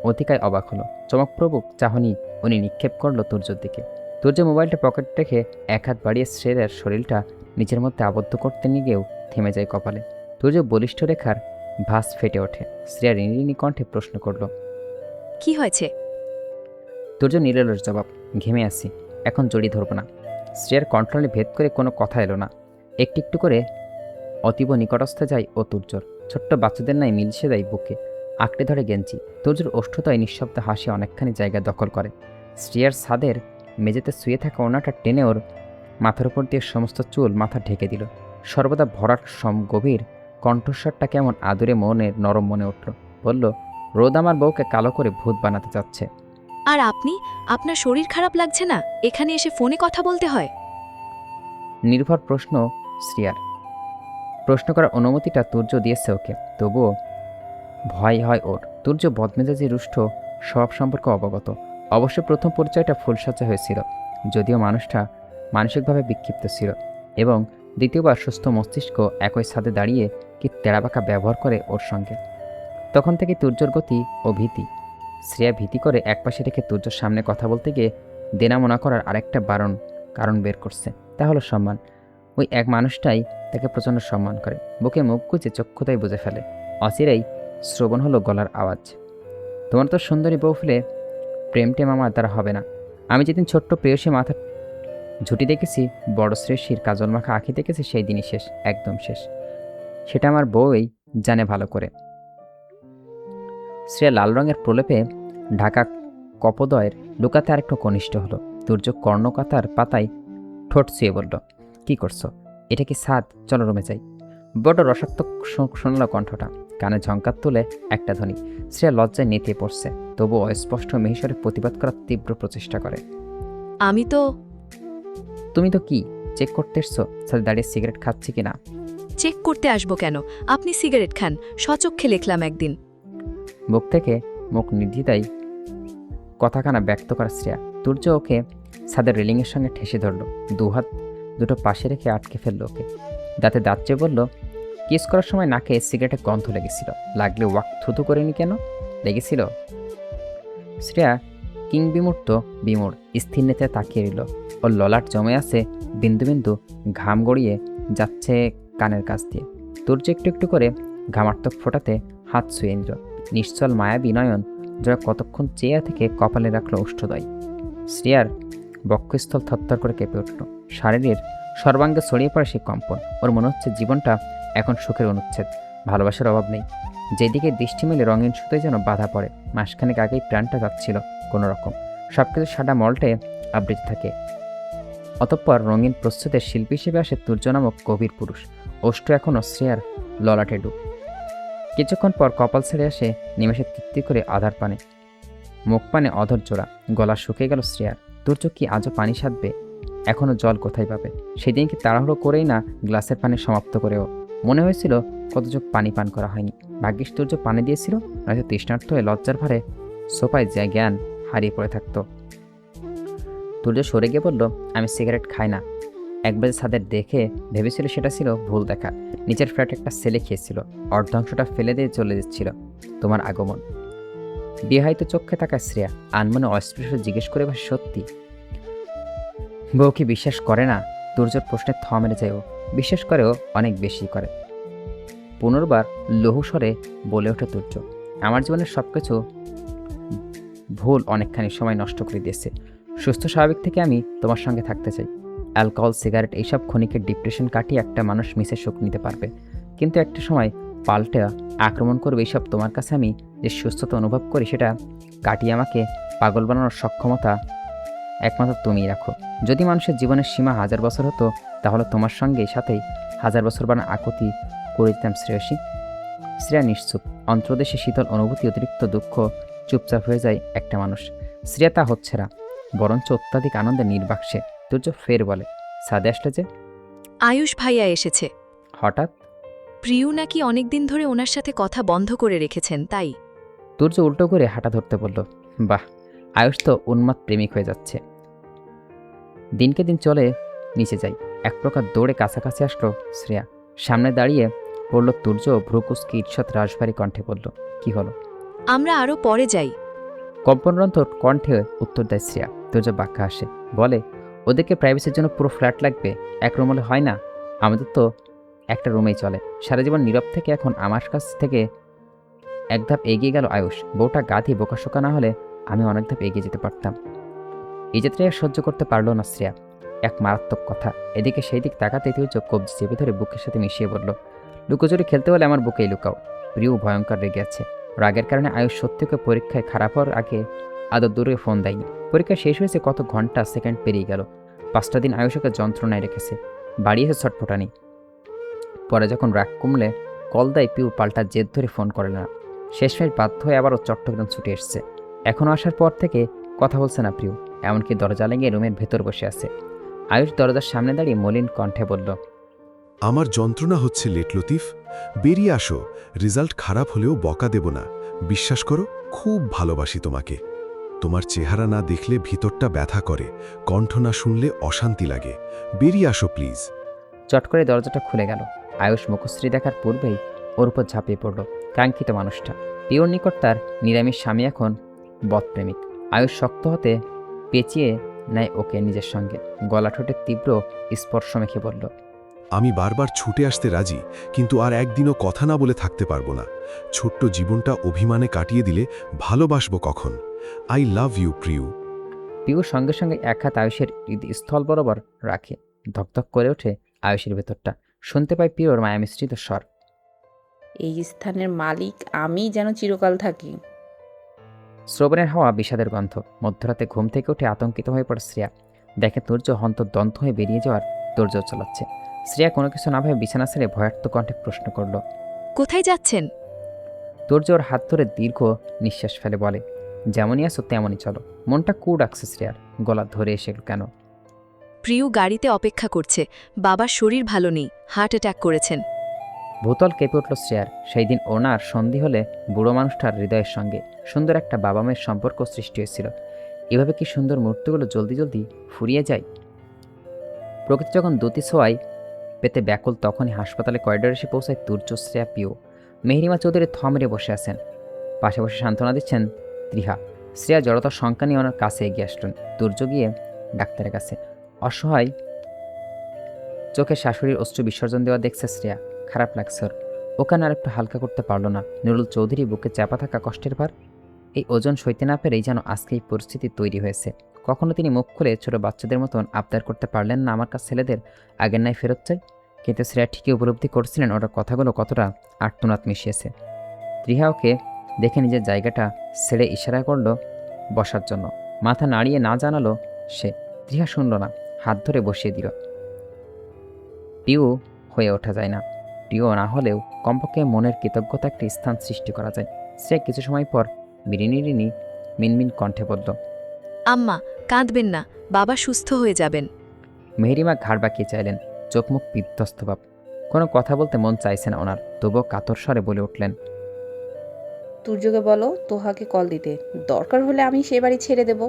অতিকায় অবাক হলো। চমকপ্রভুক চাহনি উনি নিক্ষেপ করলো তুর্যর দিকে। তুর্য মোবাইলটা পকেটে রেখে এক হাত বাড়িয়ে শ্রেয়ার শরীরটা নিজের মধ্যে আবদ্ধ করতে নিয়ে গিয়েও থেমে যায় কপালে। তুর্য বলিষ্ঠ রেখার ভাঁজ ফেটে ওঠে। শ্রেয়া রিনি কণ্ঠে প্রশ্ন করল। কি হয়েছে? তুর্য নিরলস জবাব, ঘেমে আসি, এখন জড়িয়ে ধরব না। শ্রেয়ার কণ্ঠনালী ভেদ করে কোনো কথা এলো না। একটু একটু করে অতীব নিকটস্থ যায় ও তুর্যর। ছোট্ট বাচ্চাদের নাই মিলসে দেয় বুকে, আঁকড়ে ধরে গেঞ্জি। তুর্যর ওষ্ঠতায় নিঃশব্দ হাসি অনেকখানি জায়গা দখল করে। শ্রেয়ার ছাদের মেঝেতে শুয়ে থাকা ওনাটা টেনে ওর মাথার উপর দিয়ে সমস্ত চুল মাথা ঢেকে দিল। সর্বদা ভরাট গভীর কণ্ঠস্বরটা কেমন আদুরে নরম মনে উঠল। বলল, রোদ আমার বউকে কালো করে ভূত বানাতে চাচ্ছে। আর আপনি? আপনার শরীর খারাপ লাগছে না? এখানে এসে ফোনে কথা বলতে হয়? নির্ভর প্রশ্ন শ্রেয়ার। প্রশ্ন করার অনুমতিটা তুর্য দিয়েছে ওকে, তবুও ভয় হয় ওর। তুর্য বদমেজাজি রুষ্ট স্বভাব সম্পর্কে অবগত। অবশ্য প্রথম পরিচয়টা ফুলসজ্জা হয়েছিল, যদিও মানুষটা মানসিকভাবে বিক্ষিপ্ত ছিল, এবং দ্বিতীয়বার সুস্থ মস্তিষ্ক একই ছাদে দাঁড়িয়ে কি তেড়াবাঁকা ব্যবহার করে ওর সঙ্গে। তখন থেকে তুর্যর গতি ও ভীতি। শ্রেয়া ভীতি করে একপাশে রেখে তুর্যর সামনে কথা বলতে গিয়ে দেনামোনা করার আরেকটা কারণ বের করছে, তা হলো সম্মান। ওই এক মানুষটাই তাকে প্রচণ্ড সম্মান করে। বুকে মুখ গুজে চক্ষুতাই বুঝে ফেলে। অচিরেই শ্রবণ হলো গলার আওয়াজ, তোমার তো সুন্দরী বউ ফেলে প্রেম টেম আমার দ্বারা হবে না। আমি যেদিন ছোট্ট প্রেয়সী মাথা ঝুটি দেখেছি, বড় শ্রেষ্ঠীর কাজল মাখা আঁখি দেখেছি, সেই দিনই শেষ, একদম শেষ। সেটা আমার বউই জানে ভালো করে। শ্রেয়া লাল রঙের প্রলেপে ঢাকা কপোদয়ের লুকাতে আরেকটু কনিষ্ঠ হলো। তুর্য কর্ণকাতার পাতায় ঠোঁট ছুঁয়ে বলল, কি করছো? এটা কি ছাদ? চলো রুমে যাই। বড় রসাত্মক শোনালো কণ্ঠটা, কানে ঝঙ্কার তুলে একটা ধ্বনি। শ্রেয়া লজ্জায় নেতিয়ে পড়ছে, তবু অস্পষ্ট মেহিসরে প্রতিবাদ করার তীব্র প্রচেষ্টা করে। আমি তো... তুমি তো কি চেক করতে এসছো সাথে দাঁড়িয়ে সিগারেট খাচ্ছি কিনা? চেক করতে আসবো কেন? আপনি সিগারেট খান, সচক্ষে দেখলাম একদিন। বুক থেকে মুখ নির্দ্বিধায় কথাখানা ব্যক্ত করা শ্রেয়া। তুর্য ওকে ছাদের রেলিংয়ের সঙ্গে ঠেসে ধরল, দুহাত দুটো পাশে রেখে আটকে ফেললো ওকে। দাঁতে দাঁত চেয়ে বলল, কিস করার সময় নাকে সিগারেটের গন্ধ লেগেছিল, লাগলে ওয়াক থুতু করেনি কেন? লেগেছিল? শ্রেয়া বিমূর স্থির নেতে তাকিয়ে রইল। ওর ললাট জমে আছে, বিন্দু বিন্দু ঘাম গড়িয়ে যাচ্ছে কানের কাছ দিয়ে। তুর্য একটু একটু করে ঘামার্তক ফোটাতে হাত ছুঁয়ে নিল। নিশ্চল মায়াবী নয়ন যারা কতক্ষণ চেয়ে থেকে কপালে রাখল ওষ্ঠদয়। শ্রেয়ার বক্ষস্থল থরথর করে কেঁপে উঠল। শারীরের সর্বাঙ্গে ছড়িয়ে পড়ে সেই কম্পন। ওর মনে হচ্ছে জীবনটা এখন সুখের অনুচ্ছেদ, ভালোবাসার অভাব নেই। যেদিকে দৃষ্টি মেলে রঙিন সুতোয় যেন বাধা পড়ে। মাসখানেক আগেই প্রাণটা যাচ্ছিল কোনো রকম, সব কিছু সাদা মল্টে আবৃত থাকে। অতঃপর রঙিন প্রচ্ছদের শিল্পী হিসেবে আসে তুর্য নামক গভীর পুরুষ। ওষ্ঠ এখনও শ্রেয়ার ললাটে ডুব। কিছুক্ষণ পর কপাল ছেড়ে আসে নিমেষে তৃপ্তি করে আধার পানে, মুখ পানে অধর জোড়া। গলা শুকিয়ে গেল শ্রেয়ার। তুর্য কি আজও পানি সাধবে? এখনও জল কোথায় পাবে? সেদিন কি তাড়াহুড়ো করেই না গ্লাসের পানি সমাপ্ত করেও মনে হয়েছিল কতযোগ পানি পান করা হয়নি। ভাগ্যিস তুর্য পানি দিয়েছিল, নয়তো তৃষ্ণার্থ হয়ে লজ্জার ভারে সোফায় যায় জ্ঞান হারিয়ে পড়ে থাকত। তুর্য সরে গিয়ে বলল, আমি সিগারেট খাই না। একবার ছাদের দেখে ভেবেছিল সেটা ছিল ভুল দেখা। নিচের ফ্ল্যাটে একটা ছেলে খেয়েছিল, অর্ধাংশটা ফেলে দিয়ে চলে যাচ্ছিল তোমার আগমন। বিহাইত চোখে থাকা শ্রেয়া আনমনে অস্পৃশ্য জিজ্ঞেস করে বসে, সত্যি? বউ কি বিশ্বাস করে না? তুর্যর প্রশ্নে থ মেরে যায় ও। বিশ্বাস করেও অনেক বেশি করে। পুনর্বার লৌহস্বরে বলে ওঠে তুর্য, আমার জীবনের সব কিছু ভুল অনেকখানি সময় নষ্ট করে দিয়েছে। সুস্থ স্বাভাবিক থেকে আমি তোমার সঙ্গে থাকতে চাই। অ্যালকোহল, সিগারেট এইসব ক্ষণিকের ডিপ্রেশন কাটিয়ে একটা মানুষ মিশে সুখ নিতে পারবে, কিন্তু একটা সময় পাল্টে আক্রমণ করবে এইসব। তোমার কাছে আমি যে সুস্থতা অনুভব করি সেটা কাটিয়ে আমাকে পাগল বানানোর সক্ষমতা একমাত্র তুমিই রাখো। যদি মানুষের জীবনের সীমা 1000 বছর হতো, তাহলে তোমার সঙ্গে সাথেই 1000 বছর বানা আকুতি করে দিতাম শ্রেয়সী। শ্রেয়া নিশ্চুপ, অন্তর্দেশে শীতল অনুভূতি, অতিরিক্ত দুঃখ, চুপচাপ হয়ে যায় একটা মানুষ। শ্রেয়া তা হচ্ছে না, বরঞ্চ অত্যাধিক আনন্দে নির্বাক্সে। তুর্য ফের বলে, ছাদে আসলে যে? আয়ুষ ভাইয়া এসেছে। হঠাৎ? প্রিয় নাকি অনেকদিন ধরে ওনার সাথে কথা বন্ধ করে রেখেছেন, তাই। তুর্য উল্টো করে হাঁটা ধরতে বলল, বাহ, আয়ুষ তো উন্মাদ প্রেমিক হয়ে যাচ্ছে। দিনকে দিন চলে নিচে যাই। এক প্রকার দৌড়ে কাছাকাছি আসলো শ্রেয়া। সামনে দাঁড়িয়ে পড়ল তুর্য। ভ্রুকুচকে ঈর্ষৎ রাশভারী কণ্ঠে বলল, কি হলো? আমরা আরও পরে যাই। কম্পনরন্ত কণ্ঠে উত্তর দেয় শ্রেয়া। তুর্য বাক্যা আসে, বলে, ওদেরকে প্রাইভেসির জন্য পুরো ফ্ল্যাট লাগবে, এক রুম হলে হয় না? আমাদের তো একটা রুমেই চলে। সারা জীবন নীরব থেকে এখন আমার কাছ থেকে এক ধাপ এগিয়ে গেল আয়ুষ। বউটা গাধি বোকাশোকা না হলে আমি অনেক ধাপ এগিয়ে যেতে পারতাম। এই যাত্রায় আর সহ্য করতে পারল না শ্রেয়া। এক মারাত্মক কথা। এদিকে সেই দিক তাকাতে তুই চোখ কবজি চেপে ধরে বুকের সাথে মিশিয়ে বলল, লুকোচুরি খেলতে হলে আমার বুকেই লুকাও। প্রিয় ভয়ঙ্কর রেগে আছে। রাগের কারণে আয়ুষ সত্যকে পরীক্ষায় খারাপ হওয়ার আগে আদর দূরে ফোন দেয়নি। পরীক্ষা শেষ হয়েছে কত ঘন্টা সেকেন্ড পেরিয়ে গেল। 5টা দিন আয়ুষকে যন্ত্রণায় রেখেছে, বাড়িয়েছে ছটফটানি। পরে যখন রাগ কমলে কল দেয় পিউ, পাল্টা জেদ ধরে ফোন করে না। শেষমেশ বাধ্য হয়ে আবারও চট্টগ্রাম ছুটে এসছে। এখনও আসার পর থেকে কথা বলছে না প্রিয়, এমনকি দরজা লেগে রুমের ভেতর বসে আছে। আয়ুষ দরজার সামনে দাঁড়িয়ে মলিন কণ্ঠে বলল, আমার যন্ত্রণা হচ্ছে লেট লতিফ, বেরিয়ে আসো। রেজাল্ট খারাপ হলেও বকা দেব না, বিশ্বাস করো। খুব ভালোবাসি তোমাকে। তোমার চেহারা না দেখলে ভিতরটা ব্যথা করে, কণ্ঠ না শুনলে অশান্তি লাগে। বেরিয়ে আসো প্লিজ। চট করে দরজাটা খুলে গেল। আয়ুষ মুখশ্রী দেখার পূর্বেই ওর উপর ঝাঁপিয়ে পড়ল কাঙ্ক্ষিত মানুষটা। প্রিয়র নিকট তার নিরামিষ স্বামী এখন বদপ্রেমিক। আয়ুষ শক্ত হতে পেঁচিয়ে নেয় ওকে নিজের সঙ্গে। গলা ঠোঁটে তীব্র স্পর্শ মেখে বলল, আমি বারবার ছুটে আসতে রাজি, কিন্তু আর একদিনও কথা না বলে থাকতে পারবো না। ছোট্ট জীবনটা অভিমানে কাটিয়ে দিলে ভালোবাসবো কখন? আই লাভ ইউ প্রিয়। প্রিয়র সঙ্গে সঙ্গে এক হাত আয়ুষের স্থল বরাবর রাখে। ধকধক করে ওঠে আয়ুষের ভেতরটা। শুনতে পায় প্রিয়র মায়ামিশ্রিত স্বর, এই স্থানের মালিক আমি যেন চিরকাল থাকি। শ্রবণের হাওয়া বিষাদের গন্ধ। মধ্যরাতে ঘুম থেকে উঠে আতঙ্কিত হয়ে পড়ে শ্রেয়া। দেখে তুর্য হন্তদন্ত হয়ে বেরিয়ে যাওয়ার তোড়জোড় চালাচ্ছে। শ্রেয়া কোনো কিছু না ভেবে বিছানা ছেড়ে ভয়ার্ত কণ্ঠে প্রশ্ন করল। কোথায় যাচ্ছেন? তুর্য ওর হাত ধরে দীর্ঘ নিঃশ্বাস ফেলে বলে, যেমনই আসো তেমনই চলো। মনটা কু ডাকছে শ্রেয়ার। গলা ধরে এসে কেন? প্রিয় গাড়িতে অপেক্ষা করছে, বাবার শরীর ভালো নেই, হার্ট অ্যাটাক করেছেন। ভূতল কেঁপে উঠল শ্রেয়ার। সেই দিন ওনার সন্ধি হলে বুড়ো মানুষটার হৃদয়ের সঙ্গে সুন্দর একটা বাবা মায়ের সম্পর্ক সৃষ্টি হয়েছিল। এভাবে কি সুন্দর মুহূর্তগুলো জলদি জলদি ফুরিয়ে যায়? প্রকৃতি যখন দুতি ছোঁয়ায় পেতে ব্যাকুল, তখনই হাসপাতালে করিডোরে এসে পৌঁছায় তুর্য, শ্রেয়া, পিউ। মেহরিমা চৌধুরী থমরে বসে আছেন। পাশে বসে সান্ত্বনা দিচ্ছেন ত্রিহা। শ্রেয়া জড়তার শঙ্কা নিয়ে ওনার কাছে এগিয়ে আসলেন। তুর্য গিয়ে ডাক্তারের কাছে। অসহায় চোখে শাশুড়ির অশ্রু বিসর্জন দেওয়া দেখছে শ্রেয়া। খারাপ লাগছে ওর। ওখানে আর একটু হালকা করতে পারল না। নুরুল চৌধুরী বুকে চাপা থাকা কষ্টের ভার। এই ওজন সইতে না পেরেই যেন আজকে এই পরিস্থিতি তৈরি হয়েছে। কখনো তিনি মুখ খুলে ছোট বাচ্চাদের মতন আবদার করতে পারলেন না আমার কাছে ছেলেদের আগের নাই ফেরত চাই। কিন্তু শ্রেয়া ঠিকই উপলব্ধি করছিলেন ওর কথাগুলো কতটা আর্তনাদ মিশিয়েছে। ত্রিহা ওকে দেখে নিজের জায়গাটা ছেড়ে ইশারা করল বসার জন্য। মাথা নাড়িয়ে না জানালো সে। ত্রিহা শুনল না, হাত ধরে বসিয়ে দিল। প্রিয় হয়ে ওঠা যায় না, প্রিয় না হলেও কমপক্ষে মনের কৃতজ্ঞতা একটি স্থান সৃষ্টি করা যায়। সে কিছু সময় পর বিরিনি মিনমিন কণ্ঠে বলল, আম্মা, কাঁদবেন না, বাবা সুস্থ হয়ে যাবেন। মেহেরিমা ঘাড় বাঁকিয়ে চাইলেন, চোখ মুখ বিধ্বস্ত ভাব। কোনো কথা বলতে মন চাইছে না ওনার, তবুও কাতর স্বরে বলে উঠলেন, তুর্যকে বলো তোহাকে কল দিতে, দরকার হলে আমি সে বাড়ি ছেড়ে দেব।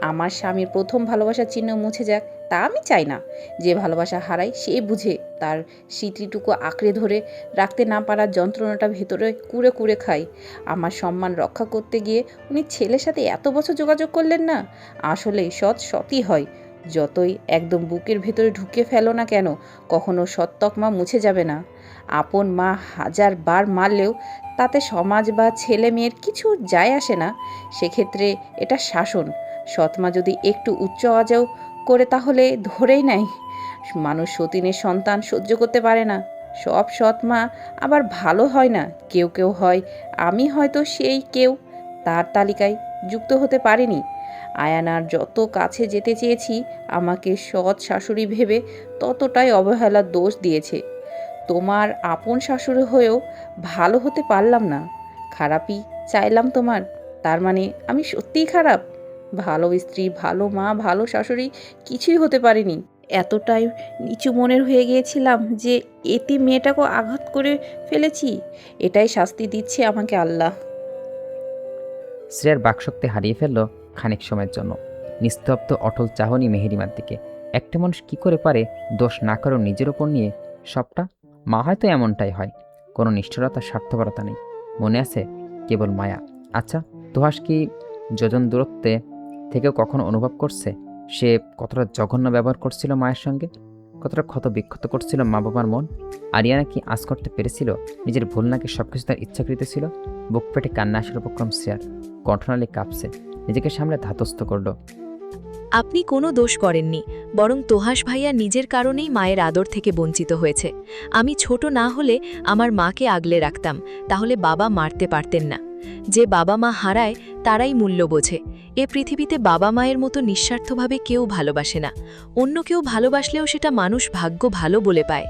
আমার স্বামীর প্রথম ভালোবাসার চিহ্ন মুছে যাক, তা আমি চাই না। যে ভালোবাসা হারায় সে বুঝে, তার স্মৃতিটুকু আঁকড়ে ধরে রাখতে না পারার যন্ত্রণাটা ভেতরে কুড়ে কুড়ে খাই। আমার সম্মান রক্ষা করতে গিয়ে উনি ছেলের সাথে এত বছর যোগাযোগ করলেন না। আসলে সৎই হয়। যতই একদম বুকের ভেতরে ঢুকে ফেলো না কেন, কখনো সৎতকমা মুছে যাবে না। আপন মা 1000 বার মারলেও তাতে সমাজ বা ছেলে মেয়ের কিছু যায় আসে না। সেক্ষেত্রে এটা শাসন। সৎমা যদি একটু উচ্চ আওয়াজেও করে তাহলে ধরেই নেয়। মানুষ সতীনের সন্তান সহ্য করতে পারে না। সব সৎমা আবার ভালো হয় না, কেউ কেউ হয়। আমি হয়তো সেই কেউ, তার তালিকায় যুক্ত হতে পারিনি। আয়ানার যত কাছে যেতে চেয়েছি, আমাকে সৎ শাশুড়ি ভেবে ততটাই অবহেলার দোষ দিয়েছে। তোমার আপন শাশুড়ি হয়েও ভালো হতে পারলাম না, খারাপই চাইলাম তোমার। তার মানে আমি সত্যিই খারাপ? ভালো স্ত্রী, ভালো মা, ভালো শাশুড়ি কিছুই হতে পারিনি। এতটাই নিচু মনের হয়ে গিয়েছিলাম যে এতে মেয়েটাকে আঘাত করে ফেলেছি। এটাই শাস্তি দিচ্ছে আমাকে আল্লাহ। শ্রেয়ার বাকশক্তি হারিয়ে ফেলল খানিক সময়ের জন্য। নিস্তব্ধ অটল চাহনি মেহেরিমার দিকে। একটা মানুষ কি করে পারে দোষ না করো নিজের ওপর নিয়ে সবটা? মা হয়তো এমনটাই হয়, কোনো নিষ্ঠুরতা, স্বার্থপরতা নেই, মনে আছে কেবল মায়া। আচ্ছা, তোহাস কি যোজন দূরত্বে থেকেও কখনো অনুভব করছে সে কতটা জঘন্য ব্যবহার করছিল মায়ের সঙ্গে, কতটা ক্ষত বিক্ষত করছিল মা বাবার মন। আরিয়ানা কি আঁচ করতে পেরেছিল নিজের ভুল নাকি সবকিছু তার ইচ্ছাকৃত ছিল? বুক পেটে কান্না আসার উপক্রম শ্রেয়ার, কণ্ঠনালী কাঁপছে। নিজেকে সামলে ধাতস্থ করল। আপনি কোনো দোষ করেননি, বরং তোহাস ভাইয়া নিজের কারণেই মায়ের আদর থেকে বঞ্চিত হয়েছে। আমি ছোট না হলে আমার মাকে আগলে রাখতাম, তাহলে বাবা মারতে পারতেন না। যে বাবা মা হারায় তারাই মূল্য বোঝে। এ পৃথিবীতে বাবা মায়ের মতো নিঃস্বার্থভাবে কেউ ভালোবাসে না। অন্য কেউ ভালোবাসলেও সেটা মানুষ ভাগ্য ভালো বলে পায়।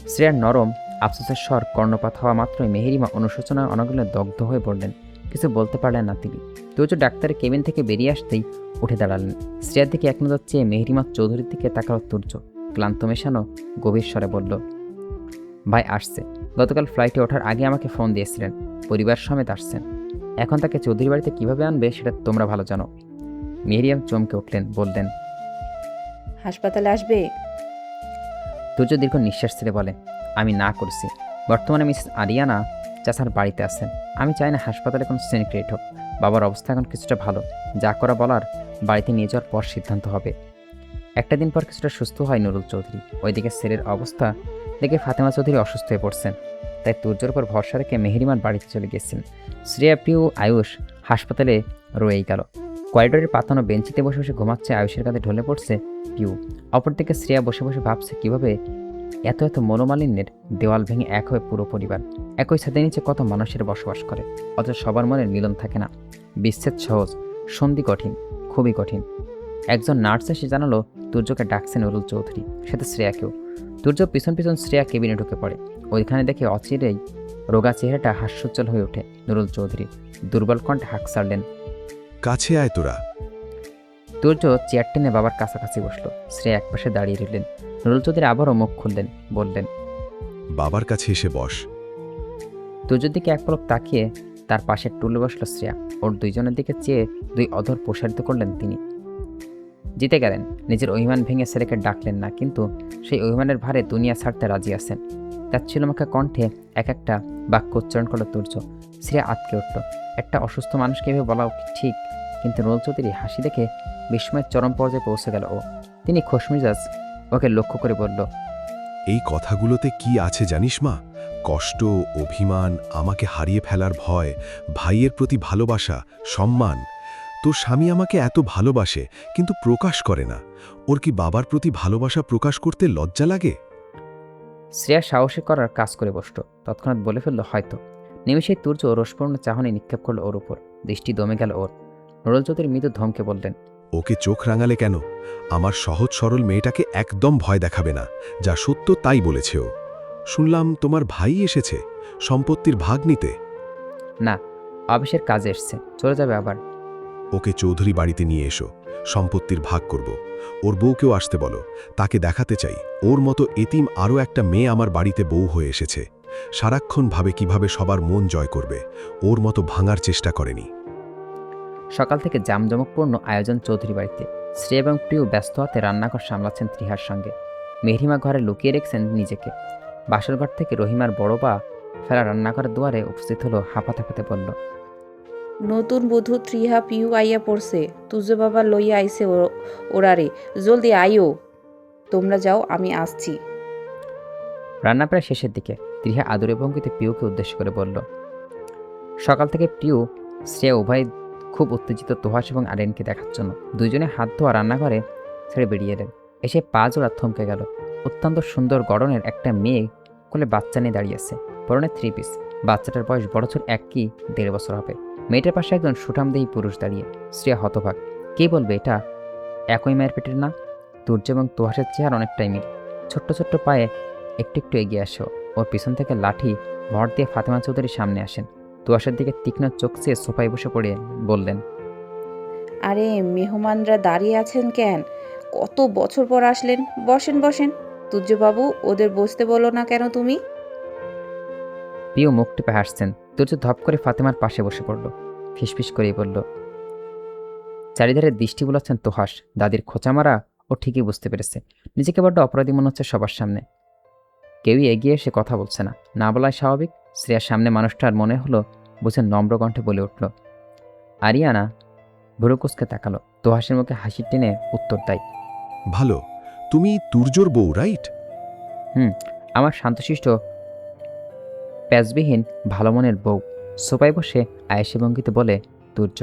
শ্রেয়ার নরম আফসোসের স্বর কর্ণপাত হওয়া মাত্রই মেহেরিমা অনুশোচনায় অনগলে দগ্ধ হয়ে পড়লেন। কিছু বলতে পারলেন না তিনি। তুর্য ডাক্তারের কেবিন থেকে বেরিয়ে আসতেই উঠে দাঁড়ালেন। শ্রেয়ার দিকে এক নজর চেয়ে মেহেরিমা চৌধুরীর দিকে তাকাল তুর্য। ক্লান্ত মেশানো গভীর স্বরে বলল, ভাই আসছে। গতকাল ফ্লাইটে ওঠার আগে আমাকে ফোন দিয়েছিলেন, পরিবার সমেত আসছেন। এখন তাকে চৌধুরী বাড়িতে কীভাবে আনবে সেটা তোমরা ভালো জানো। মেহেরিয়াম চমকে উঠলেন, বললেন, হাসপাতালে আসবে? তুর্য দীর্ঘ নিঃশ্বাস ছেড়ে বলে, আমি না করছি। বর্তমানে মিসেস আরিয়ানা চাচার বাড়িতে আছেন। আমি চাই না হাসপাতালে কোনো সিন ক্রিয়েট হোক। বাবার অবস্থা এখন কিছুটা ভালো। যা করা বলার বাড়িতে নিয়ে যাওয়ার পর সিদ্ধান্ত হবে। একটা দিন পর কিছুটা সুস্থ হয় নুরুল চৌধুরী। ওইদিকে ছেলের অবস্থা দেখে ফাতেমা চৌধুরী অসুস্থ হয়ে পড়ছেন। তাই তুর্যর উপর ভরসা রেখে মেহেরিমার বাড়িতে চলে গেছেন। শ্রেয়া, প্রিয়, আয়ুষ হাসপাতালে রয়েই গেল। করিডোরের পাতানো বেঞ্চিতে বসে বসে ঘুমাচ্ছে। আয়ুষের কাঁধে ঢলে পড়ছে পিউ। অপরদিকে শ্রেয়া বসে বসে ভাবছে কীভাবে এত এত মনোমালিন্যের দেওয়াল ভেঙে এক হয়ে পুরো পরিবার একই ছাদের নিচে কত মানুষের বসবাস করে, অথচ সবার মনের মিলন থাকে না। বিচ্ছেদ সহজ, সন্ধি কঠিন, খুবই কঠিন। একজন নার্স এসে জানালো তুর্যকে ডাকছে নুরুল চৌধুরী, সাথে শ্রেয়াকেও। তুর্য পিছন পিছন শ্রেয়া কেবিনে ঢুকে পড়ে। ওইখানে দেখে অচিরেই রোগা চেহারাটা হাস্যোজ্জ্বল হয়ে ওঠে নুরুল চৌধুরী। দুর্বল কণ্ঠে হাঁক ছাড়লেন, কাছে আয় তোরা। তুর্য চেয়ার টেনে বাবার কাছাকাছি বসলো। শ্রেয়া একপাশে দাঁড়িয়ে রইলেন। নুরুল চৌধুরী আবারও মুখ খুললেন, বললেন, বাবার কাছে এসে বস। তুর্যের দিকে এক পলক তাকিয়ে তার পাশে টুলে বসল শ্রেয়া। ওর দুইজনের দিকে চেয়ে দুই অধর প্রসারিত করলেন তিনি। জিতে গেলেন, নিজের অভিমান ভেঙে ছেলেকে ডাকলেন না, কিন্তু সেই অভিমানের ভারে দুনিয়া ছাড়তে রাজি আছেন। তার ছিলমাখা কণ্ঠে এক একটা বাক্য উচ্চারণ করল তুর্য। শ্রেয়া আটকে উঠল। একটা অসুস্থ মানুষকে এভাবে বলা ঠিক, কিন্তু নুরুল চৌধুরী হাসি দেখে বিস্ময়ের চরম পর্যায়ে পৌঁছে গেল ও। তিনি খোশমিজাজ ওকে লক্ষ্য করে বলল, এই কথাগুলোতে কি আছে জানিস মা? কষ্ট, অভিমান, আমাকে হারিয়ে ফেলার ভয়, ভাইয়ের প্রতি ভালোবাসা, সম্মান। তোর স্বামী আমাকে এত ভালোবাসে কিন্তু প্রকাশ করে না। ওর কি বাবার প্রতি ভালোবাসা প্রকাশ করতে লজ্জা লাগে? শ্রেয়া সাহসী করার কাজ করে বসল। তৎক্ষণাৎ বলে ফেলল, হয়তো। নিমেষেই তুর্য রসপূর্ণ চাহনি নিক্ষেপ করল ওর উপর। দৃষ্টি দমে গেল ওর। নুরুল চৌধুরী মৃদু ধমকে বললেন, ওকে চোখ রাঙালে কেন? আমার সহজ সরল মেয়েটাকে একদম ভয় দেখাবে না। যা সত্য তাই বলেছে ও। শুনলাম তোমার ভাই এসেছে সম্পত্তির ভাগ নিতে। না, অফিসের কাজে এসছে, চলে যাবে আবার। ওকে চৌধুরী বাড়িতে নিয়ে এসো, সম্পত্তির ভাগ করব। ওর বউকেও আসতে বলো। তাকে দেখাতে চাই ওর মতো এতিম আরও একটা মেয়ে আমার বাড়িতে বউ হয়ে এসেছে। সারাক্ষণ ভাবে কিভাবে সবার মন জয় করবে, ওর মতো ভাঙার চেষ্টা করেনি। সকাল থেকে জামজমকপূর্ণ আয়োজন চৌধুরী বাড়িতে। শ্রেয়া এবং প্রিয় ব্যস্ত হাতে রান্নাঘর সামলাচ্ছেন ত্রিহার সঙ্গে। মেহরিমা ঘরে লুকিয়ে রেখেছেন নিজেকে। বাসরঘর থেকে রহিমার বড় পা ফেলা রান্নাঘরের দুয়ারে উপস্থিত হলো। হাঁপাতে হাঁপাতে বলল, নতুন বধূ ত্রিহা পিউ আইয়া পড়ছে। তুজো বাবা লইয়া আইছে ওরারে। জলদি আইও। তোমরা যাও, আমি আসছি। রান্না প্রায় শেষের দিকে। ত্রিহা আদরে ভঙ্গিতে প্রিয়কে উদ্দেশ্য করে বলল, সকাল থেকে প্রিয়, শ্রেয়া উভয় খুব উত্তেজিত তোহাস এবং আরেনকে দেখার জন্য। দুইজনে হাত ধোয়া রান্নাঘরে ছেড়ে বেরিয়ে এলেন। এসে পা জোড়া থমকে গেল। অত্যন্ত সুন্দর গড়নের একটা মেয়ে কোলে বাচ্চা নিয়ে দাঁড়িয়েছে, পরনে 3 পিস। বাচ্চাটার বয়স বড়জোর 1 কি 1.5 বছর হবে। মেয়েটার পাশে একজন সুঠামদেহী পুরুষ দাঁড়িয়ে। শ্রেয়া হতভাগ। কে বলবে এটা একই মায়ের পেটের না? তুর্য এবং তোহাসের চেহারা অনেকটাই মিল। ছোট্ট ছোট্ট পায়ে একটু একটু এগিয়ে আসে। ওর পিছন থেকে লাঠি ভর দিয়ে ফাতেমা চৌধুরী সামনে আসেন। তুয়াশের দিকে তীক্ষ্ণ চোখ চেয়ে সোফায় বসে পড়ে বললেন, আরে মেহমানরা দাঁড়িয়ে আছেন কেন? কত বছর পর আসলেন। বসেন বসেন। তুজ্জবাবু, ওদের বসতে বলো না কেন তুমি? প্রিয় মুখ টিপে হাসছেন। তুর্য ধপ করে ফাতেমার পাশে বসে পড়ল। ফিসফিস করেই বলল, চারিধারে দৃষ্টি বুলাচ্ছেন তোহাস। দাদির খোঁচামারা ও ঠিকই বুঝতে পেরেছে। নিজেকে বড্ড অপরাধী মনে হচ্ছে সবার সামনে। কেউই এগিয়ে এসে কথা বলছে না, না বলাই স্বাভাবিক। শ্রেয়ার সামনে মানুষটার মনে হলো বুঝে নম্র কণ্ঠে বলে উঠল, আরিয়ানা, ভুরুকুসকে তাকালো। তোহাসের মুখে হাসি টেনে উত্তর দেয়, ভালো, তুমি তুর্যর বউ, রাইট? আমার শান্তশিষ্ট প্যাচবিহীন ভালো মনের বউ। সোফায় বসে আয়েশি ভঙ্গিতে বলে তুর্য।